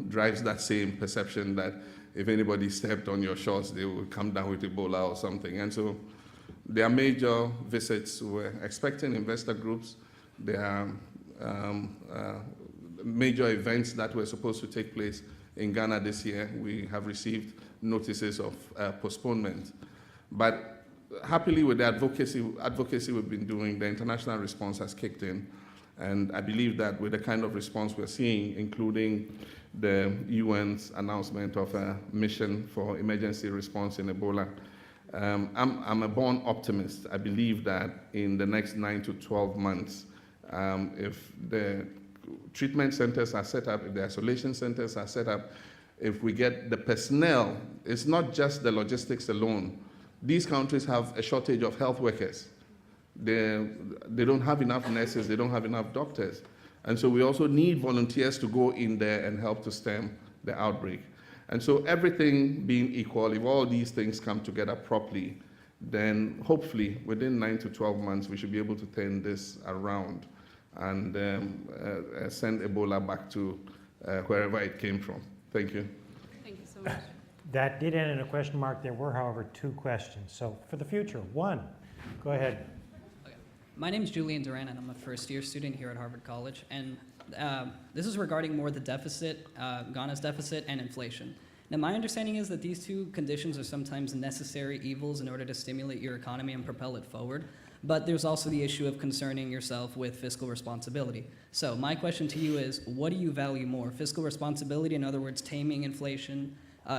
drives that same perception that if anybody stepped on your shores, they will come down with Ebola or something. And so there are major visits. We're expecting investor groups. There are major events that were supposed to take place in Ghana this year. We have received notices of postponement. But happily, with the advocacy we've been doing, the international response has kicked in. And I believe that with the kind of response we're seeing, including the UN's announcement of a mission for emergency response in Ebola, I'm a born optimist. I believe that in the next 9 to 12 months, if the treatment centers are set up, if the isolation centers are set up, if we get the personnel, it's not just the logistics alone. These countries have a shortage of health workers. They don't have enough nurses, they don't have enough doctors. And so we also need volunteers to go in there and help to stem the outbreak. And so everything being equal, if all these things come together properly, then hopefully within 9 to 12 months, we should be able to turn this around and send Ebola back to wherever it came from. Thank you. Thank you so much. That did end in a question mark. There were, however, 2 questions. So for the future, 1, go ahead. Okay. My name is Julian Duran, and I'm a first-year student here at Harvard College. And this is regarding more the deficit, Ghana's deficit, and inflation. Now, my understanding is that these 2 conditions are sometimes necessary evils in order to stimulate your economy and propel it forward. But there's also the issue of concerning yourself with fiscal responsibility. So my question to you is, what do you value more? Fiscal responsibility, in other words, taming inflation,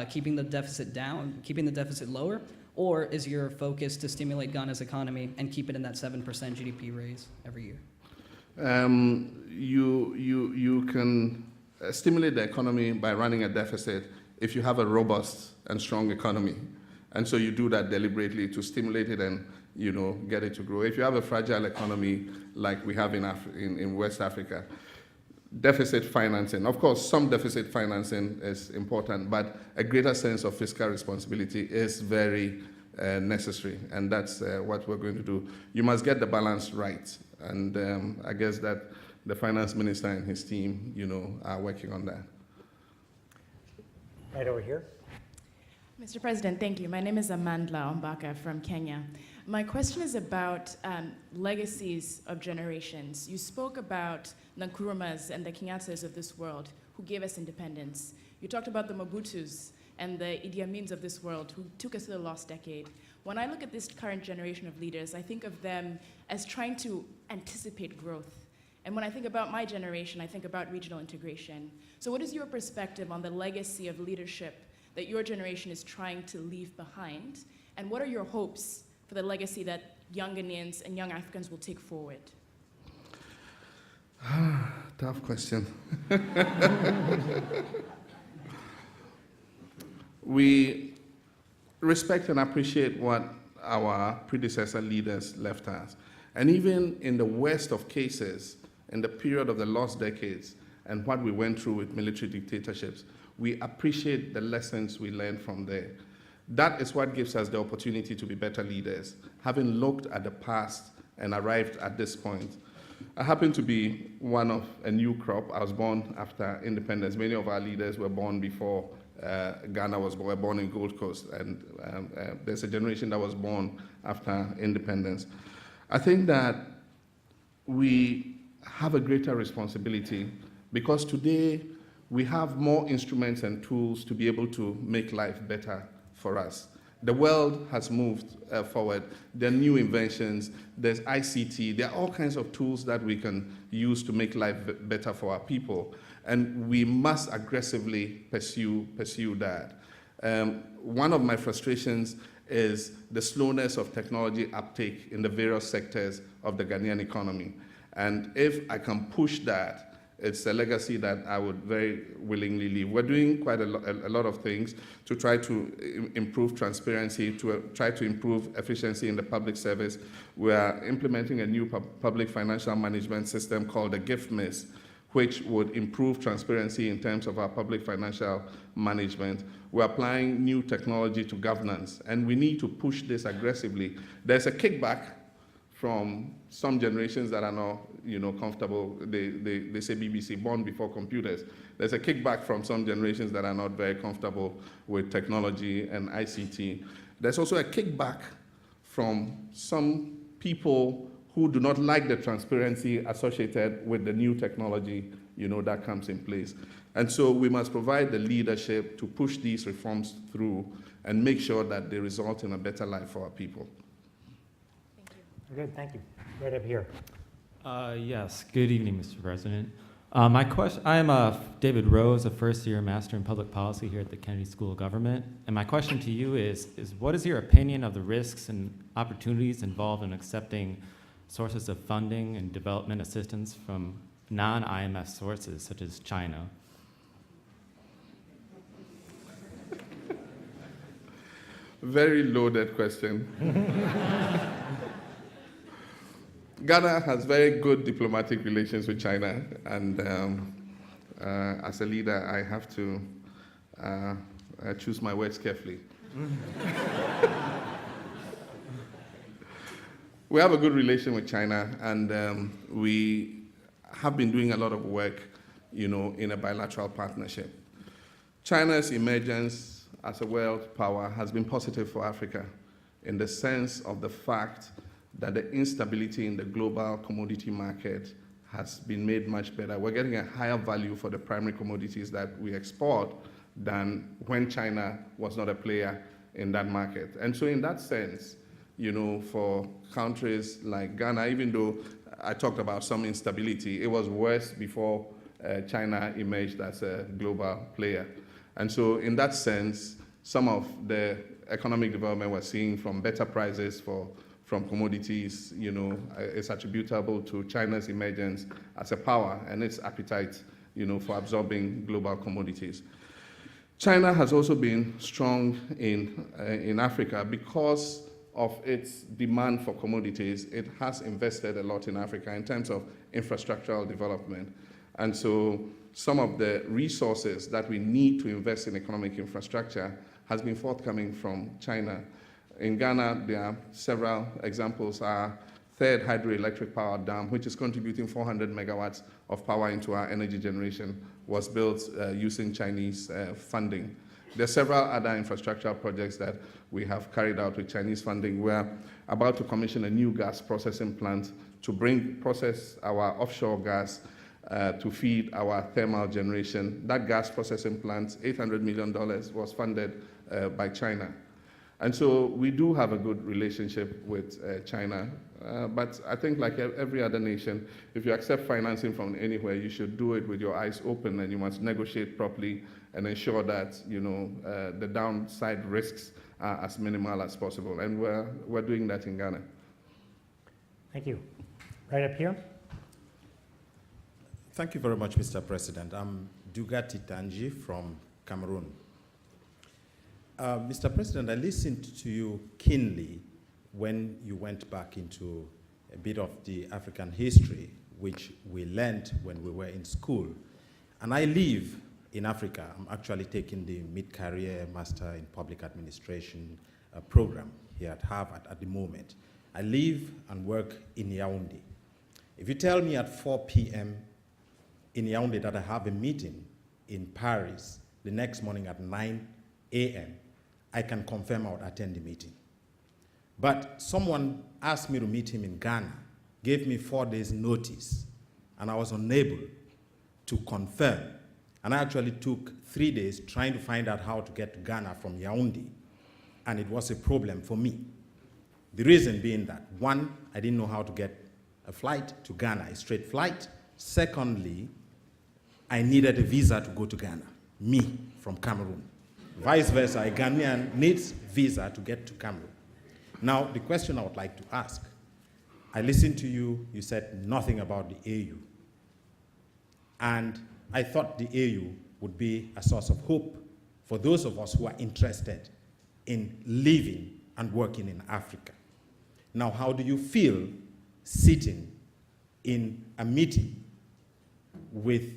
keeping the deficit down, keeping the deficit lower, or is your focus to stimulate Ghana's economy and keep it in that 7% GDP raise every year? You can stimulate the economy by running a deficit if you have a robust and strong economy. And so you do that deliberately to stimulate it and get it to grow. If you have a fragile economy like we have in West Africa, deficit financing, of course, some deficit financing is important, but a greater sense of fiscal responsibility is very necessary, and that's what we're going to do. You must get the balance right, and I guess that the finance minister and his team, are working on that. Right over here. Mr. President, thank you. My name is Amandla Ombaka from Kenya. My question is about legacies of generations. You spoke about the Nkurumas and the Kenyattas of this world who gave us independence. You talked about the Mobutus and the Idi Amins of this world who took us to the lost decade. When I look at this current generation of leaders, I think of them as trying to anticipate growth. And when I think about my generation, I think about regional integration. So what is your perspective on the legacy of leadership that your generation is trying to leave behind? And what are your hopes for the legacy that young Ghanaians and young Africans will take forward? Tough question. We respect and appreciate what our predecessor leaders left us. And even in the worst of cases, in the period of the lost decades and what we went through with military dictatorships, we appreciate the lessons we learned from there. That is what gives us the opportunity to be better leaders, having looked at the past and arrived at this point. I happen to be one of a new crop. I was born after independence. Many of our leaders were born before Ghana was born, were born in Gold Coast, and there's a generation that was born after independence. I think that we have a greater responsibility because today we have more instruments and tools to be able to make life better for us. The world has moved forward. There are new inventions, there's ICT, there are all kinds of tools that we can use to make life better for our people. And we must aggressively pursue that. One of my frustrations is the slowness of technology uptake in the various sectors of the Ghanaian economy. And if I can push that, it's a legacy that I would very willingly leave. We're doing quite a lot of things to try to improve transparency, to try to improve efficiency in the public service. We are implementing a new public financial management system called the GIFMIS, which would improve transparency in terms of our public financial management. We're applying new technology to governance, and we need to push this aggressively. There's a kickback from some generations that are not, comfortable. They say BBC, born before computers. There's a kickback from some generations that are not very comfortable with technology and ICT. There's also a kickback from some people who do not like the transparency associated with the new technology, that comes in place. And so we must provide the leadership to push these reforms through and make sure that they result in a better life for our people. Good, thank you. Right up here. Yes, good evening, Mr. President. My question, I am David Rose, a first-year Master in Public Policy here at the Kennedy School of Government. And my question to you is what is your opinion of the risks and opportunities involved in accepting sources of funding and development assistance from non-IMF sources, such as China? Very loaded question. Ghana has very good diplomatic relations with China, and as a leader, I have to choose my words carefully. We have a good relation with China, and we have been doing a lot of work, in a bilateral partnership. China's emergence as a world power has been positive for Africa in the sense of the fact that the instability in the global commodity market has been made much better. We're getting a higher value for the primary commodities that we export than when China was not a player in that market. And so in that sense, for countries like Ghana, even though I talked about some instability, it was worse before China emerged as a global player. And so in that sense, some of the economic development we're seeing from better prices from commodities, is attributable to China's emergence as a power and its appetite, for absorbing global commodities. China has also been strong in Africa because of its demand for commodities. It has invested a lot in Africa in terms of infrastructural development. And so some of the resources that we need to invest in economic infrastructure has been forthcoming from China. In Ghana, there are several examples. Our third hydroelectric power dam, which is contributing 400 megawatts of power into our energy generation, was built using Chinese funding. There are several other infrastructure projects that we have carried out with Chinese funding. We're about to commission a new gas processing plant to process our offshore gas to feed our thermal generation. That gas processing plant, $800 million, was funded by China. And so we do have a good relationship with China, but I think like every other nation, if you accept financing from anywhere, you should do it with your eyes open, and you must negotiate properly and ensure that the downside risks are as minimal as possible. And we're doing that in Ghana. Thank you. Right up here. Thank you very much, Mr. President. I'm Dugati Tanji from Cameroon. Mr. President, I listened to you keenly when you went back into a bit of the African history, which we learned when we were in school. And I live in Africa. I'm actually taking the mid-career Master in Public Administration program here at Harvard at the moment. I live and work in Yaoundé. If you tell me at 4 p.m. in Yaoundé that I have a meeting in Paris the next morning at 9 a.m., I can confirm I would attend the meeting. But someone asked me to meet him in Ghana, gave me 4 days notice, and I was unable to confirm. And I actually took 3 days trying to find out how to get to Ghana from Yaoundé, and it was a problem for me. The reason being that, 1, I didn't know how to get a flight to Ghana, a straight flight. Secondly, I needed a visa to go to Ghana, me, from Cameroon. Vice versa, a Ghanaian needs visa to get to Cameroon. Now, the question I would like to ask, I listened to you, you said nothing about the AU. And I thought the AU would be a source of hope for those of us who are interested in living and working in Africa. Now, how do you feel sitting in a meeting with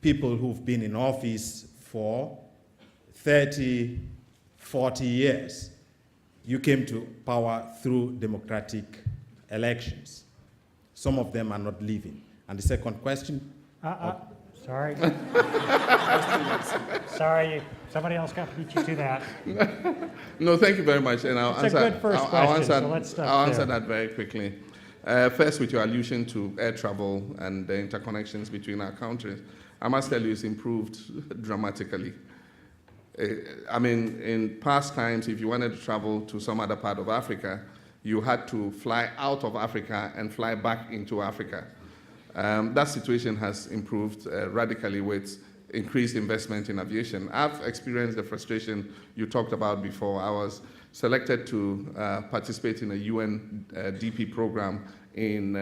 people who've been in office for 30, 40 years? You came to power through democratic elections. Some of them are not living. And the second question? Sorry. Sorry, somebody else got to beat you to that. No, thank you very much. And I'll It's a good first question, so let's start I'll answer there. that very quickly. First, with your allusion to air travel and the interconnections between our countries, I must tell you it's improved dramatically. I mean, in past times, if you wanted to travel to some other part of Africa, you had to fly out of Africa and fly back into Africa. That situation has improved radically with increased investment in aviation. I've experienced the frustration you talked about before. I was selected to participate in a UN DP program in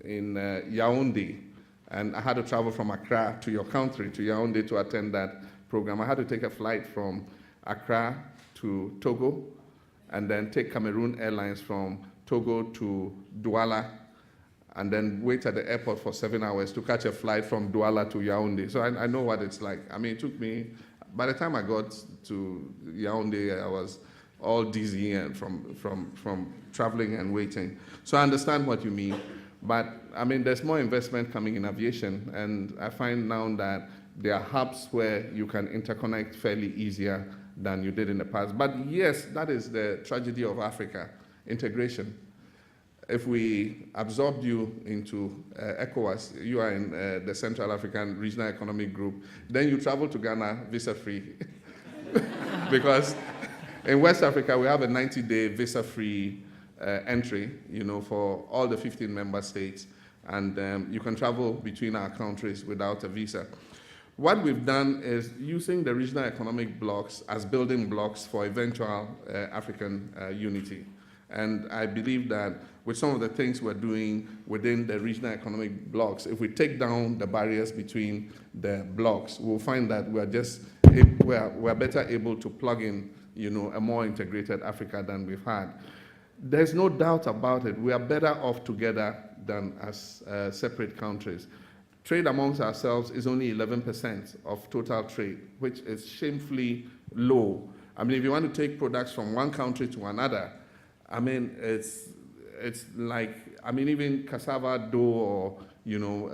Yaoundé, and I had to travel from Accra to your country, to Yaoundé, to attend that program. I had to take a flight from Accra to Togo, and then take Cameroon Airlines from Togo to Douala, and then wait at the airport for 7 hours to catch a flight from Douala to Yaoundé. So I know what it's like. I mean, it took me, by the time I got to Yaoundé, I was all dizzy and from traveling and waiting. So I understand what you mean. But I mean, there's more investment coming in aviation, and I find now that there are hubs where you can interconnect fairly easier than you did in the past. But yes, that is the tragedy of Africa, integration. If we absorbed you into ECOWAS, you are in the Central African Regional Economic Group, then you travel to Ghana visa-free. Because in West Africa, we have a 90-day visa-free entry, for all the 15 member states, and you can travel between our countries without a visa. What we've done is using the regional economic blocks as building blocks for eventual African unity. And I believe that with some of the things we're doing within the regional economic blocks, if we take down the barriers between the blocks, we'll find that we're better able to plug in, a more integrated Africa than we've had. There's no doubt about it. We are better off together than as separate countries. Trade amongst ourselves is only 11% of total trade, which is shamefully low. I mean, if you want to take products from one country to another, I mean, it's like, I mean, even cassava dough or, yam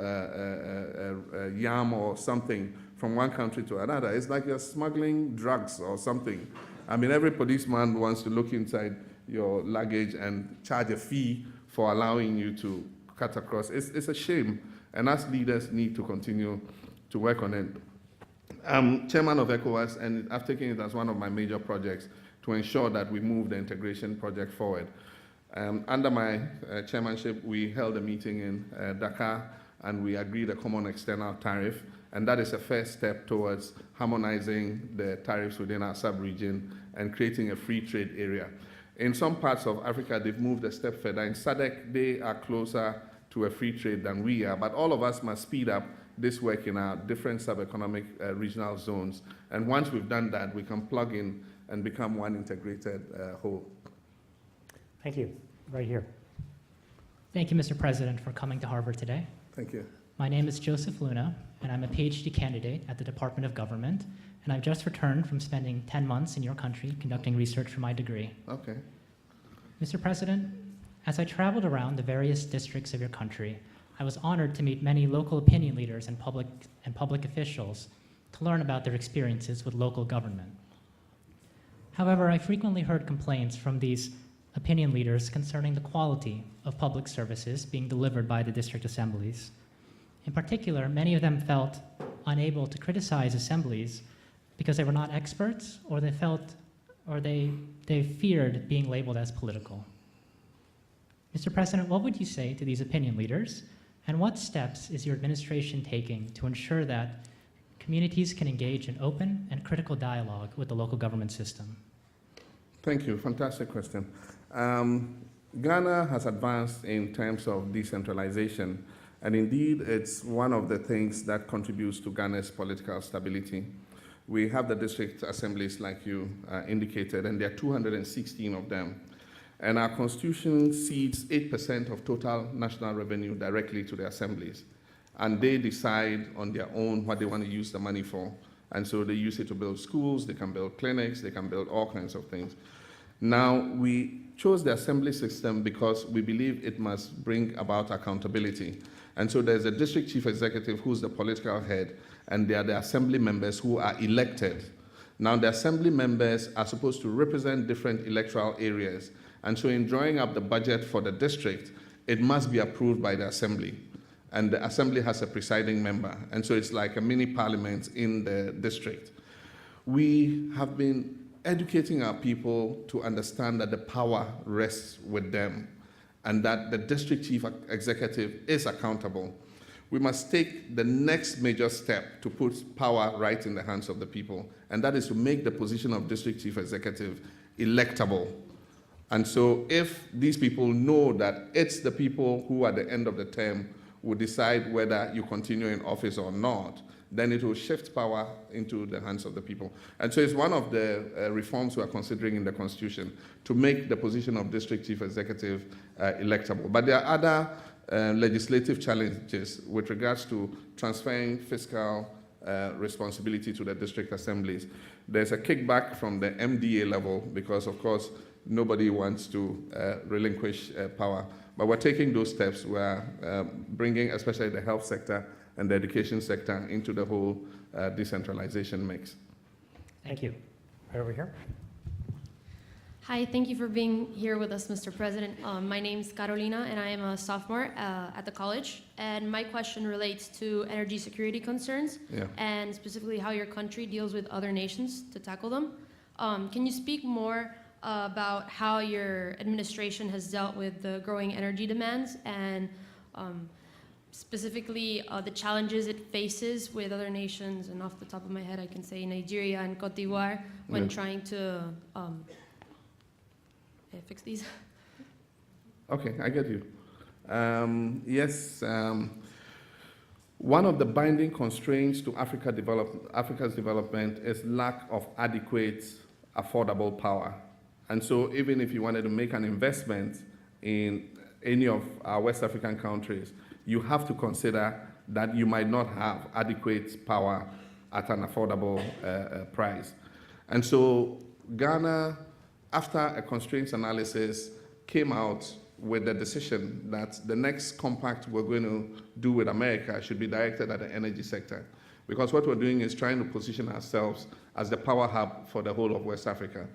or something from one country to another, it's like you're smuggling drugs or something. I mean, every policeman wants to look inside your luggage and charge a fee for allowing you to cut across. It's a shame, and us leaders need to continue to work on it. I'm chairman of ECOWAS, and I've taken it as one of my major projects to ensure that we move the integration project forward. Under my chairmanship, we held a meeting in Dakar, and we agreed a common external tariff, and that is a first step towards harmonizing the tariffs within our sub-region and creating a free trade area. In some parts of Africa, they've moved a step further. In SADC, they are closer to a free trade than we are, but all of us must speed up this work in our different sub-economic regional zones. And once we've done that, we can plug in and become one integrated whole. Thank you. Right here. Thank you, Mr. President, for coming to Harvard today. Thank you. My name is Joseph Luna, and I'm a PhD candidate at the Department of Government, and I've just returned from spending 10 months in your country conducting research for my degree. Okay. Mr. President, as I traveled around the various districts of your country, I was honored to meet many local opinion leaders and public officials to learn about their experiences with local government. However, I frequently heard complaints from these opinion leaders concerning the quality of public services being delivered by the district assemblies. In particular, many of them felt unable to criticize assemblies because they were not experts, or they feared being labeled as political. Mr. President, what would you say to these opinion leaders, and what steps is your administration taking to ensure that communities can engage in open and critical dialogue with the local government system? Thank you. Fantastic question. Ghana has advanced in terms of decentralization, and indeed it's one of the things that contributes to Ghana's political stability. We have the district assemblies, like you indicated, and there are 216 of them. And our constitution cedes 8% of total national revenue directly to the assemblies. And they decide on their own what they want to use the money for. And so they use it to build schools, they can build clinics, they can build all kinds of things. Now, we chose the assembly system because we believe it must bring about accountability. And so there's a district chief executive who's the political head, and there are the assembly members who are elected. Now, the assembly members are supposed to represent different electoral areas. And so in drawing up the budget for the district, it must be approved by the assembly. And the assembly has a presiding member. And so it's like a mini parliament in the district. we have been educating our people to understand that the power rests with them and that the district chief executive is accountable. We must take the next major step to put power right in the hands of the people, and that is to make the position of district chief executive electable. And so if these people know that it's the people who at the end of the term will decide whether you continue in office or not, then it will shift power into the hands of the people. And so it's one of the reforms we are considering in the Constitution, to make the position of district chief executive electable. But there are other legislative challenges with regards to transferring fiscal responsibility to the district assemblies. There's a kickback from the MDA level because, of course, nobody wants to relinquish power. But we're taking those steps. We're bringing especially the health sector and the education sector into the whole decentralization mix. Thank you. Right over here. Hi, thank you for being here with us, Mr. President. My name's Carolina, and I am a sophomore at the college. And my question relates to energy security concerns, and specifically how your country deals with other nations to tackle them. Can you speak more about how your administration has dealt with the growing energy demands and specifically the challenges it faces with other nations? And off the top of my head, I can say Nigeria and Cote d'Ivoire when trying to fix these. Okay, I get you. Yes, one of the binding constraints to Africa's development is lack of adequate, affordable power. And so even if you wanted to make an investment in any of our West African countries, you have to consider that you might not have adequate power at an affordable price. And so Ghana, after a constraints analysis, came out with the decision that the next compact we're going to do with America should be directed at the energy sector. Because what we're doing is trying to position ourselves as the power hub for the whole of West Africa.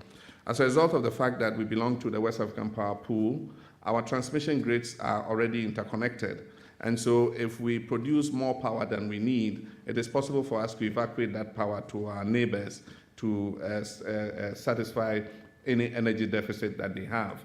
As a result of the fact that we belong to the West African power pool, our transmission grids are already interconnected. And so if we produce more power than we need, it is possible for us to evacuate that power to our neighbors to satisfy any energy deficit that they have.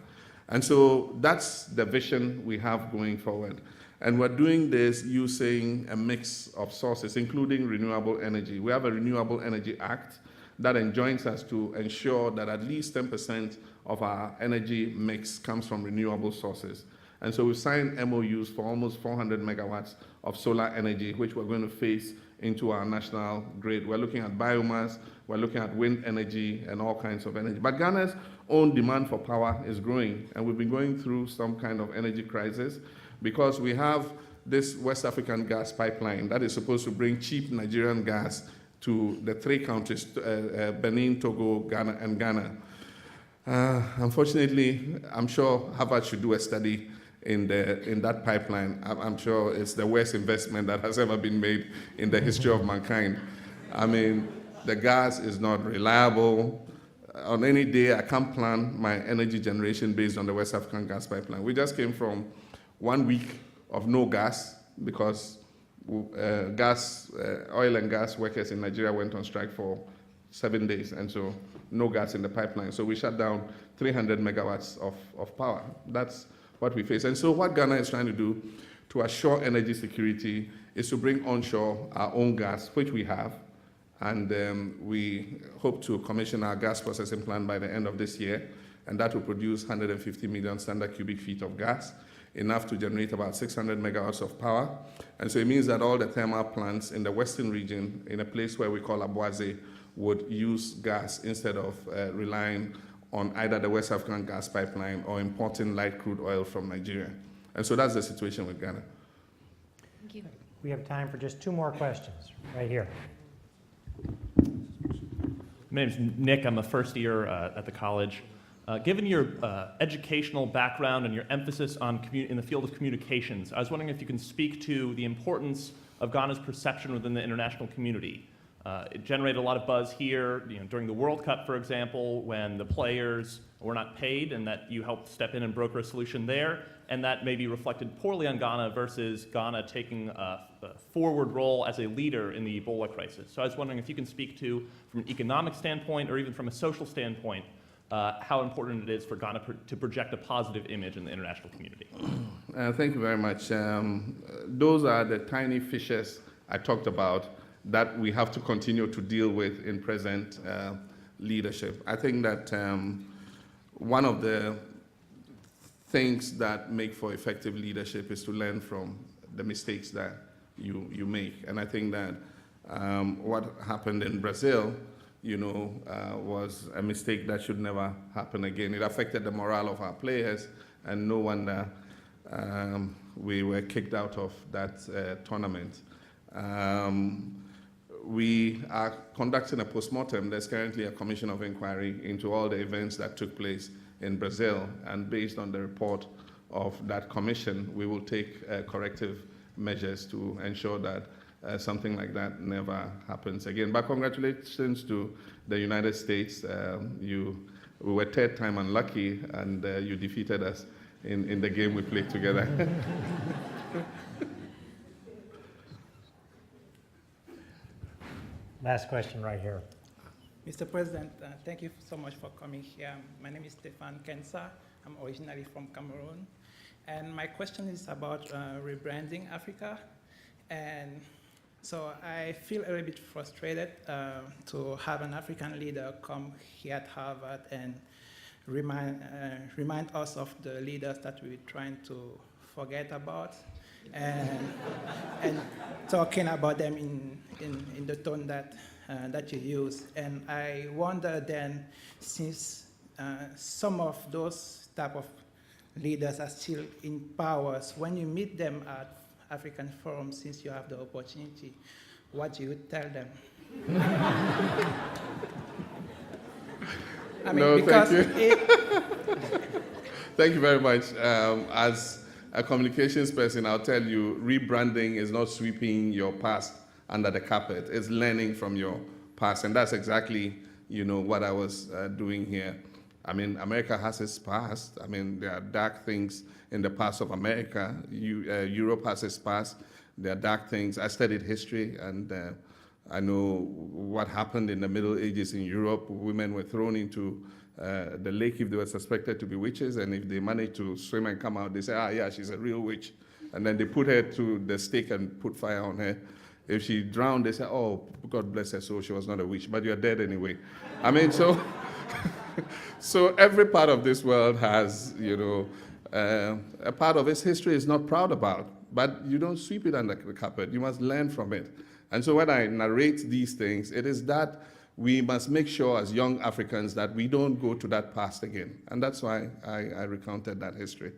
And so that's the vision we have going forward. And we're doing this using a mix of sources, including renewable energy. We have a Renewable Energy Act that enjoins us to ensure that at least 10% of our energy mix comes from renewable sources. And so we've signed MOUs for almost 400 megawatts of solar energy, which we're going to phase into our national grid. We're looking at biomass, we're looking at wind energy and all kinds of energy. But Ghana's own demand for power is growing, and we've been going through some kind of energy crisis because we have this West African gas pipeline that is supposed to bring cheap Nigerian gas to the three countries, Benin, Togo, Ghana, and Ghana. Unfortunately, I'm sure Harvard should do a study in that pipeline. I'm sure it's the worst investment that has ever been made in the history of mankind. I mean, the gas is not reliable. On any day, I can't plan my energy generation based on the West African gas pipeline. We just came from 1 week of no gas because oil and gas workers in Nigeria went on strike for 7 days, and so no gas in the pipeline. So we shut down 300 megawatts of power. That's what we face. And so what Ghana is trying to do to assure energy security is to bring onshore our own gas, which we have, and we hope to commission our gas processing plant by the end of this year, and that will produce 150 million standard cubic feet of gas, enough to generate about 600 megawatts of power. And so it means that all the thermal plants in the western region, in a place where we call Abuaze, would use gas instead of relying on either the West African gas pipeline or importing light crude oil from Nigeria. And so that's the situation with Ghana. Thank you. We have time for just 2 more questions, right here. My name's Nick. I'm a first year at the college. Given your educational background and your emphasis on in the field of communications, I was wondering if you can speak to the importance of Ghana's perception within the international community. It generated a lot of buzz here, during the World Cup, for example, when the players were not paid, and that you helped step in and broker a solution there, and that maybe reflected poorly on Ghana versus Ghana taking a forward role as a leader in the Ebola crisis. So I was wondering if you can speak to, from an economic standpoint or even from a social standpoint, how important it is for Ghana to project a positive image in the international community. Thank you very much. Those are the tiny fishes I talked about that we have to continue to deal with in present leadership. I think that one of the things that make for effective leadership is to learn from the mistakes that you make. And I think that what happened in Brazil, was a mistake that should never happen again. It affected the morale of our players, and no wonder we were kicked out of that tournament. We are conducting a postmortem. There's currently a commission of inquiry into all the events that took place in Brazil, and based on the report of that commission, we will take corrective measures to ensure that something like that never happens again. But congratulations to the United States. We were third time unlucky, and you defeated us in the game we played together. Last question right here. Mr. President, thank you so much for coming here. My name is Stefan Kensa. I'm originally from Cameroon. And my question is about rebranding Africa. And so I feel a little bit frustrated to have an African leader come here at Harvard and remind us of the leaders that we're trying to forget about, and talking about them in the tone that you use. And I wonder then, since some of those type of leaders are still in power, when you meet them at African forums, since you have the opportunity, what do you tell them? I mean, no, because thank you. Thank you very much. As a communications person, I'll tell you, rebranding is not sweeping your past under the carpet. It's learning from your past, and that's exactly, what I was doing here. I mean, America has its past. I mean, there are dark things in the past of America. Europe has its past. There are dark things. I studied history, and I know what happened in the Middle Ages in Europe. Women were thrown into the lake if they were suspected to be witches, and if they managed to swim and come out, they say, yeah, she's a real witch. And then they put her to the stake and put fire on her. If she drowned, they say, oh, God bless her soul, she was not a witch, but you're dead anyway. I mean, so every part of this world has, a part of its history is not proud about, but you don't sweep it under the carpet. You must learn from it. And so when I narrate these things, it is that we must make sure as young Africans that we don't go to that past again. And that's why I recounted that history.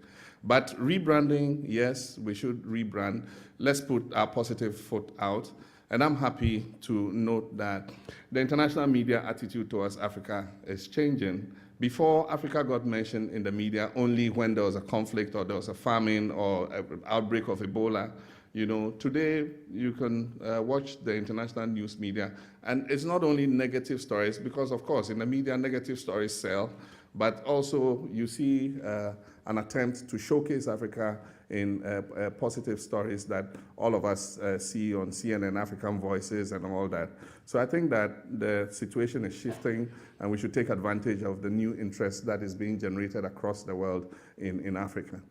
But rebranding, yes, we should rebrand. Let's put our positive foot out. And I'm happy to note that the international media attitude towards Africa is changing. Before, Africa got mentioned in the media only when there was a conflict or there was a famine or an outbreak of Ebola. Today you can watch the international news media, and it's not only negative stories, because of course in the media negative stories sell, but also you see an attempt to showcase Africa in positive stories that all of us see on CNN, African Voices, and all that. So I think that the situation is shifting, and we should take advantage of the new interest that is being generated across the world in Africa.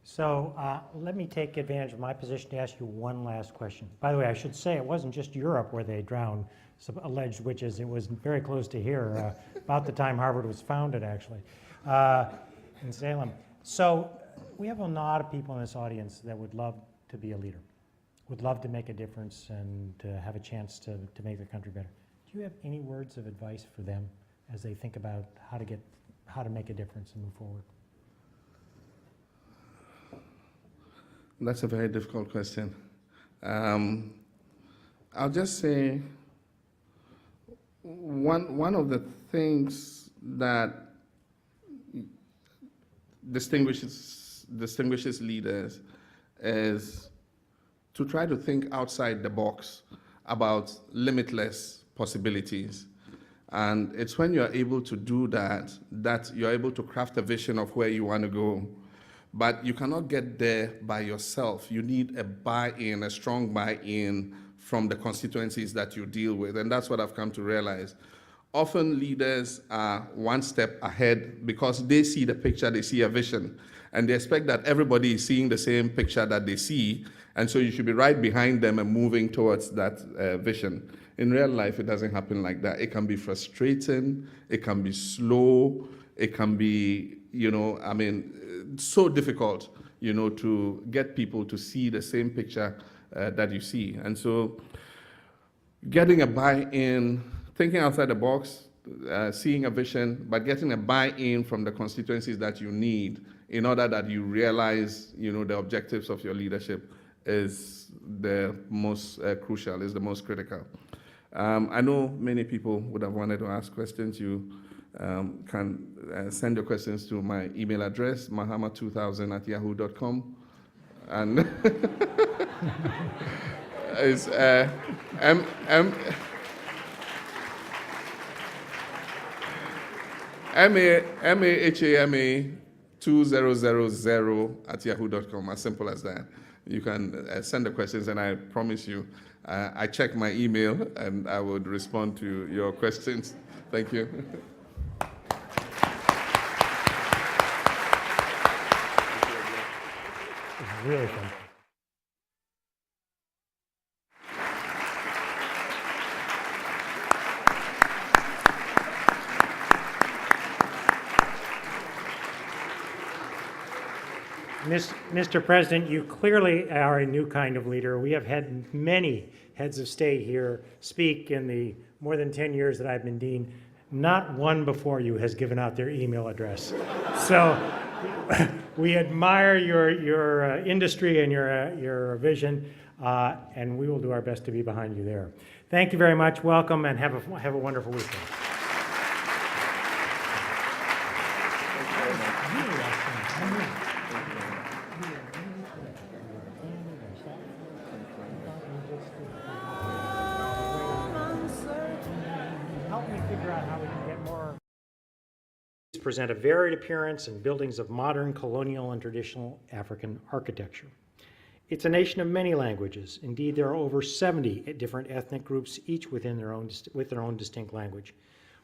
So let me take advantage of my position to ask you one last question. By the way, I should say it wasn't just Europe where they drowned some alleged witches. It was very close to here, about the time Harvard was founded, actually, in Salem. So we have a lot of people in this audience that would love to be a leader, would love to make a difference and to have a chance to make their country better. Do you have any words of advice for them as they think about how to make a difference and move forward? That's a very difficult question. I'll just say one of the things that distinguishes leaders is to try to think outside the box about limitless possibilities. And it's when you're able to do that, that you're able to craft a vision of where you want to go. But you cannot get there by yourself. You need a buy-in, a strong buy-in from the constituencies that you deal with. And that's what I've come to realize. Often leaders are one step ahead because they see the picture, they see a vision, and they expect that everybody is seeing the same picture that they see, and so you should be right behind them and moving towards that vision. In real life, it doesn't happen like that. It can be frustrating, it can be slow, it can be, so difficult, to get people to see the same picture that you see. And so getting a buy-in, thinking outside the box, seeing a vision, but getting a buy-in from the constituencies that you need in order that you realize, the objectives of your leadership is the most crucial, is the most critical. I know many people would have wanted to ask questions. You can send your questions to my email address, mahama2000@yahoo.com. And it's mahama2000@yahoo.com, as simple as that. You can send the questions, and I promise you, I check my email, and I would respond to your questions. Thank you. Really fun. Mr. President, you clearly are a new kind of leader. We have had many heads of state here speak in the more than 10 years that I've been dean. Not one before you has given out their email address. So we admire your industry and your vision, and we will do our best to be behind you there. Thank you very much. Welcome, and have a wonderful weekend. Present a varied appearance and buildings of modern, colonial, and traditional African architecture. It's a nation of many languages. Indeed, there are over 70 different ethnic groups, each with their own distinct language.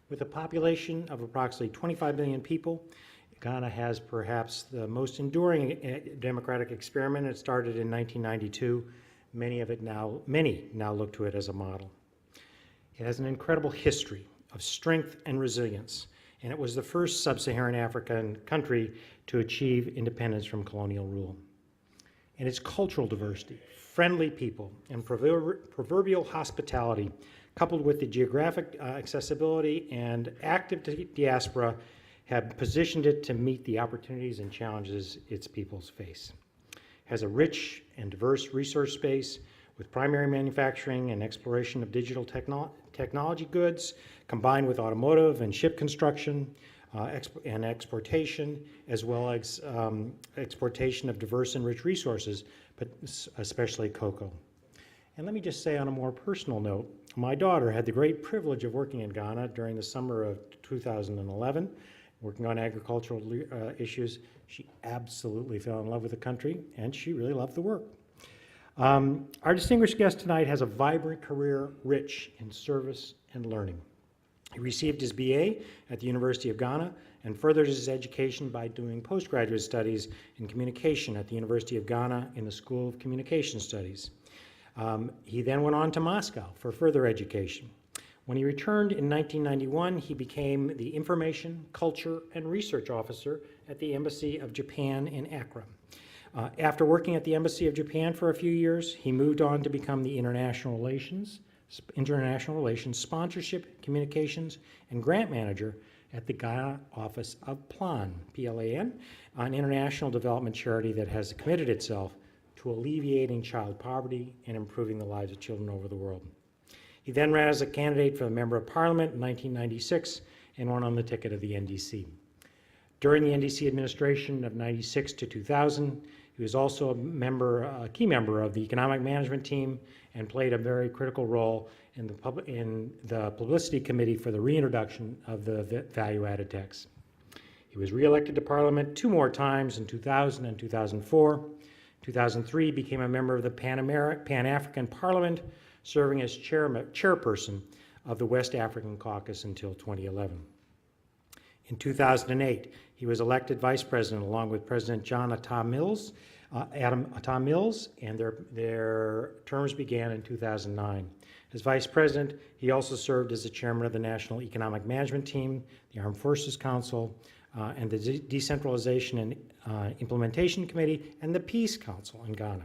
With a population of approximately 25 million people, Ghana has perhaps the most enduring democratic experiment. It started in 1992. Many now look to it as a model. It has an incredible history of strength and resilience, and it was the first sub-Saharan African country to achieve independence from colonial rule. And its cultural diversity, friendly people, and proverbial hospitality, coupled with the geographic accessibility and active diaspora, have positioned it to meet the opportunities and challenges its peoples face. It has a rich and diverse resource base with primary manufacturing and exploration of digital technology goods, combined with automotive and ship construction and exportation, as well as exportation of diverse and rich resources, but especially cocoa. And let me just say on a more personal note, my daughter had the great privilege of working in Ghana during the summer of 2011, working on agricultural issues. She absolutely fell in love with the country, and she really loved the work. Our distinguished guest tonight has a vibrant career rich in service and learning. He received his BA at the University of Ghana and furthered his education by doing postgraduate studies in communication at the University of Ghana in the School of Communication Studies. He then went on to Moscow for further education. When he returned in 1991, he became the Information, Culture, and Research Officer at the Embassy of Japan in Accra. After working at the Embassy of Japan for a few years, he moved on to become the International Relations, Sponsorship, Communications, and Grant Manager at the Ghana office of PLAN, P-L-A-N, an international development charity that has committed itself to alleviating child poverty and improving the lives of children over the world. He then ran as a candidate for the Member of Parliament in 1996 and won on the ticket of the NDC. During the NDC administration of 96 to 2000, He was also a key member of the economic management team and played a very critical role in the publicity committee for the reintroduction of the value-added tax. He was reelected to Parliament 2 more times in 2000 and 2004. In 2003, became a member of the Pan-African Parliament, serving as chairperson of the West African Caucus until 2011. In 2008, he was elected vice president along with President John Atta Mills, and their terms began in 2009. As vice president, he also served as the chairman of the National Economic Management Team, the Armed Forces Council, and the Decentralization and Implementation Committee, and the Peace Council in Ghana.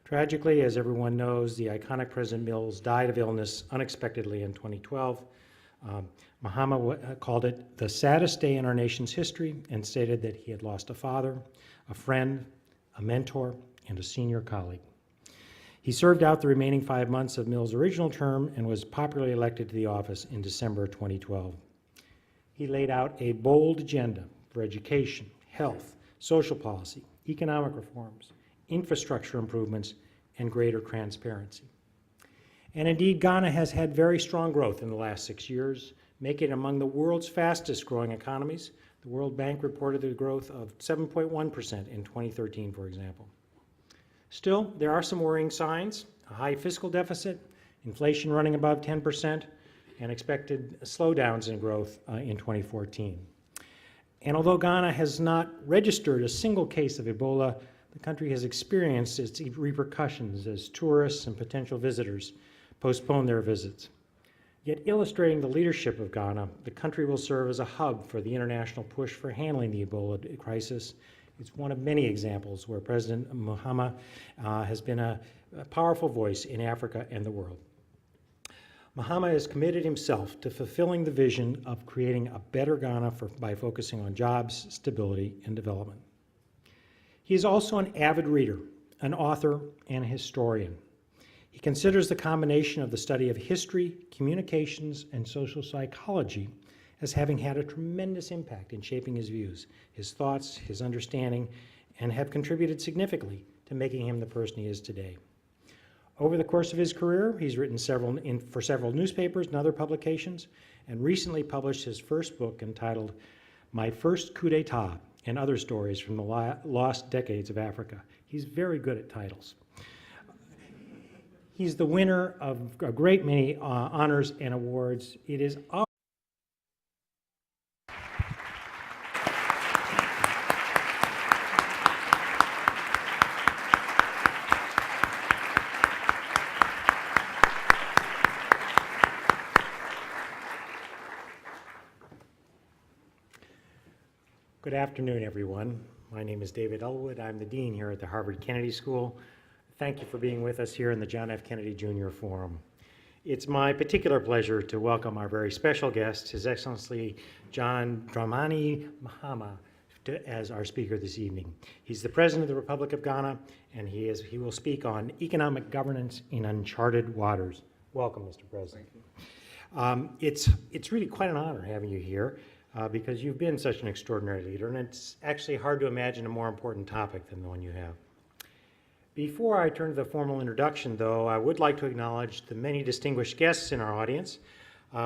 Tragically, as everyone knows, the iconic President Mills died of illness unexpectedly in 2012. Mahama called it the saddest day in our nation's history and stated that he had lost a father, a friend, a mentor, and a senior colleague. He served out the remaining 5 months of Mills' original term and was popularly elected to the office in December 2012. He laid out a bold agenda for education, health, social policy, economic reforms, infrastructure improvements, and greater transparency. And indeed, Ghana has had very strong growth in the last 6 years, making it among the world's fastest growing economies. The World Bank reported a growth of 7.1% in 2013, for example. Still, there are some worrying signs: a high fiscal deficit, inflation running above 10%, and expected slowdowns in growth in 2014. And although Ghana has not registered a single case of Ebola, the country has experienced its repercussions as tourists and potential visitors postpone their visits. Yet, illustrating the leadership of Ghana, the country will serve as a hub for the international push for handling the Ebola crisis. It's one of many examples where President Mahama has been a powerful voice in Africa and the world. Mahama has committed himself to fulfilling the vision of creating a better Ghana by focusing on jobs, stability, and development. He is also an avid reader, an author, and a historian. He considers the combination of the study of history, communications, and social psychology as having had a tremendous impact in shaping his views, his thoughts, his understanding, and have contributed significantly to making him the person he is today. Over the course of his career, he's written for several newspapers and other publications, and recently published his first book entitled My First Coup d'etat and Other Stories from the Lost Decades of Africa. He's very good at titles. He's the winner of a great many honors and awards. It is our Good afternoon, everyone. My name is David Elwood. I'm the dean here at the Harvard Kennedy School. Thank you for being with us here in the John F. Kennedy Jr. Forum. It's my particular pleasure to welcome our very special guest, His Excellency Dramani Mahama, as our speaker this evening. He's the President of the Republic of Ghana, and he will speak on economic governance in uncharted waters. Welcome, Mr. President. It's really quite an honor having you here. Because you've been such an extraordinary leader, and it's actually hard to imagine a more important topic than the one you have. Before I turn to the formal introduction, though, I would like to acknowledge the many distinguished guests in our audience.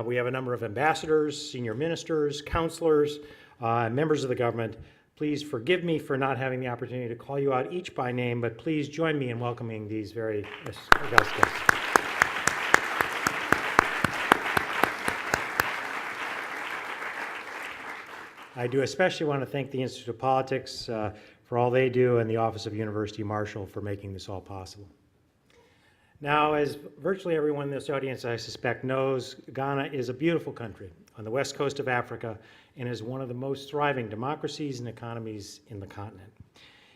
We have a number of ambassadors, senior ministers, counselors, members of the government. Please forgive me for not having the opportunity to call you out each by name, but please join me in welcoming these very august guests. I do especially want to thank the Institute of Politics for all they do and the Office of University Marshal for making this all possible. Now, as virtually everyone in this audience, I suspect, knows, Ghana is a beautiful country on the west coast of Africa and is one of the most thriving democracies and economies in the continent.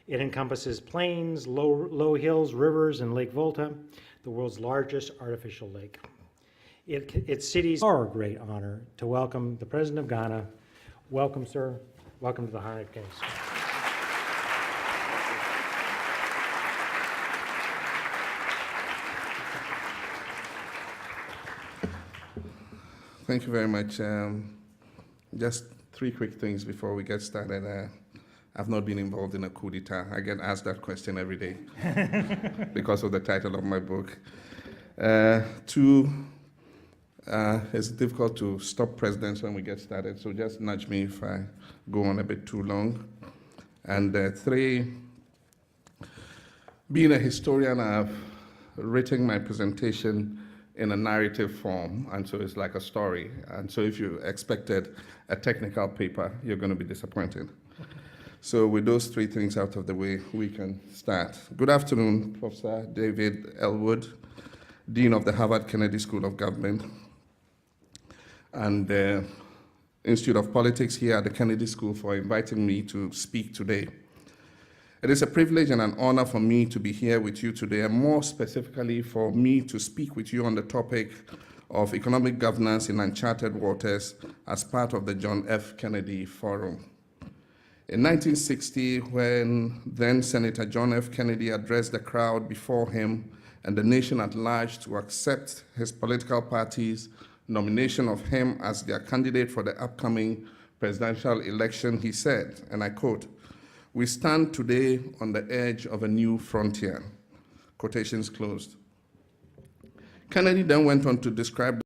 It encompasses plains, low hills, rivers, and Lake Volta, the world's largest artificial lake. Its cities are a great honor to welcome the President of Ghana. Welcome, sir. Welcome to the Harvard Kennedy School. Thank you very much. Just 3 quick things before we get started. I've not been involved in a coup d'etat. I get asked that question every day because of the title of my book. Two, it's difficult to stop presidents when we get started, so just nudge me if I go on a bit too long. And three, being a historian, I've written my presentation in a narrative form, and so it's like a story. And so if you expected a technical paper, you're going to be disappointed. So with those three things out of the way, we can start. Good afternoon, Professor David Elwood, Dean of the Harvard Kennedy School of Government and the Institute of Politics here at the Kennedy School, for inviting me to speak today. It is a privilege and an honor for me to be here with you today, and more specifically for me to speak with you on the topic of economic governance in uncharted waters as part of the John F. Kennedy Forum. In 1960, when then Senator John F. Kennedy addressed the crowd before him and the nation at large to accept his political party's nomination of him as their candidate for the upcoming presidential election, he said, and I quote, "We stand today on the edge of a new frontier," quotations closed. Kennedy then went on to describe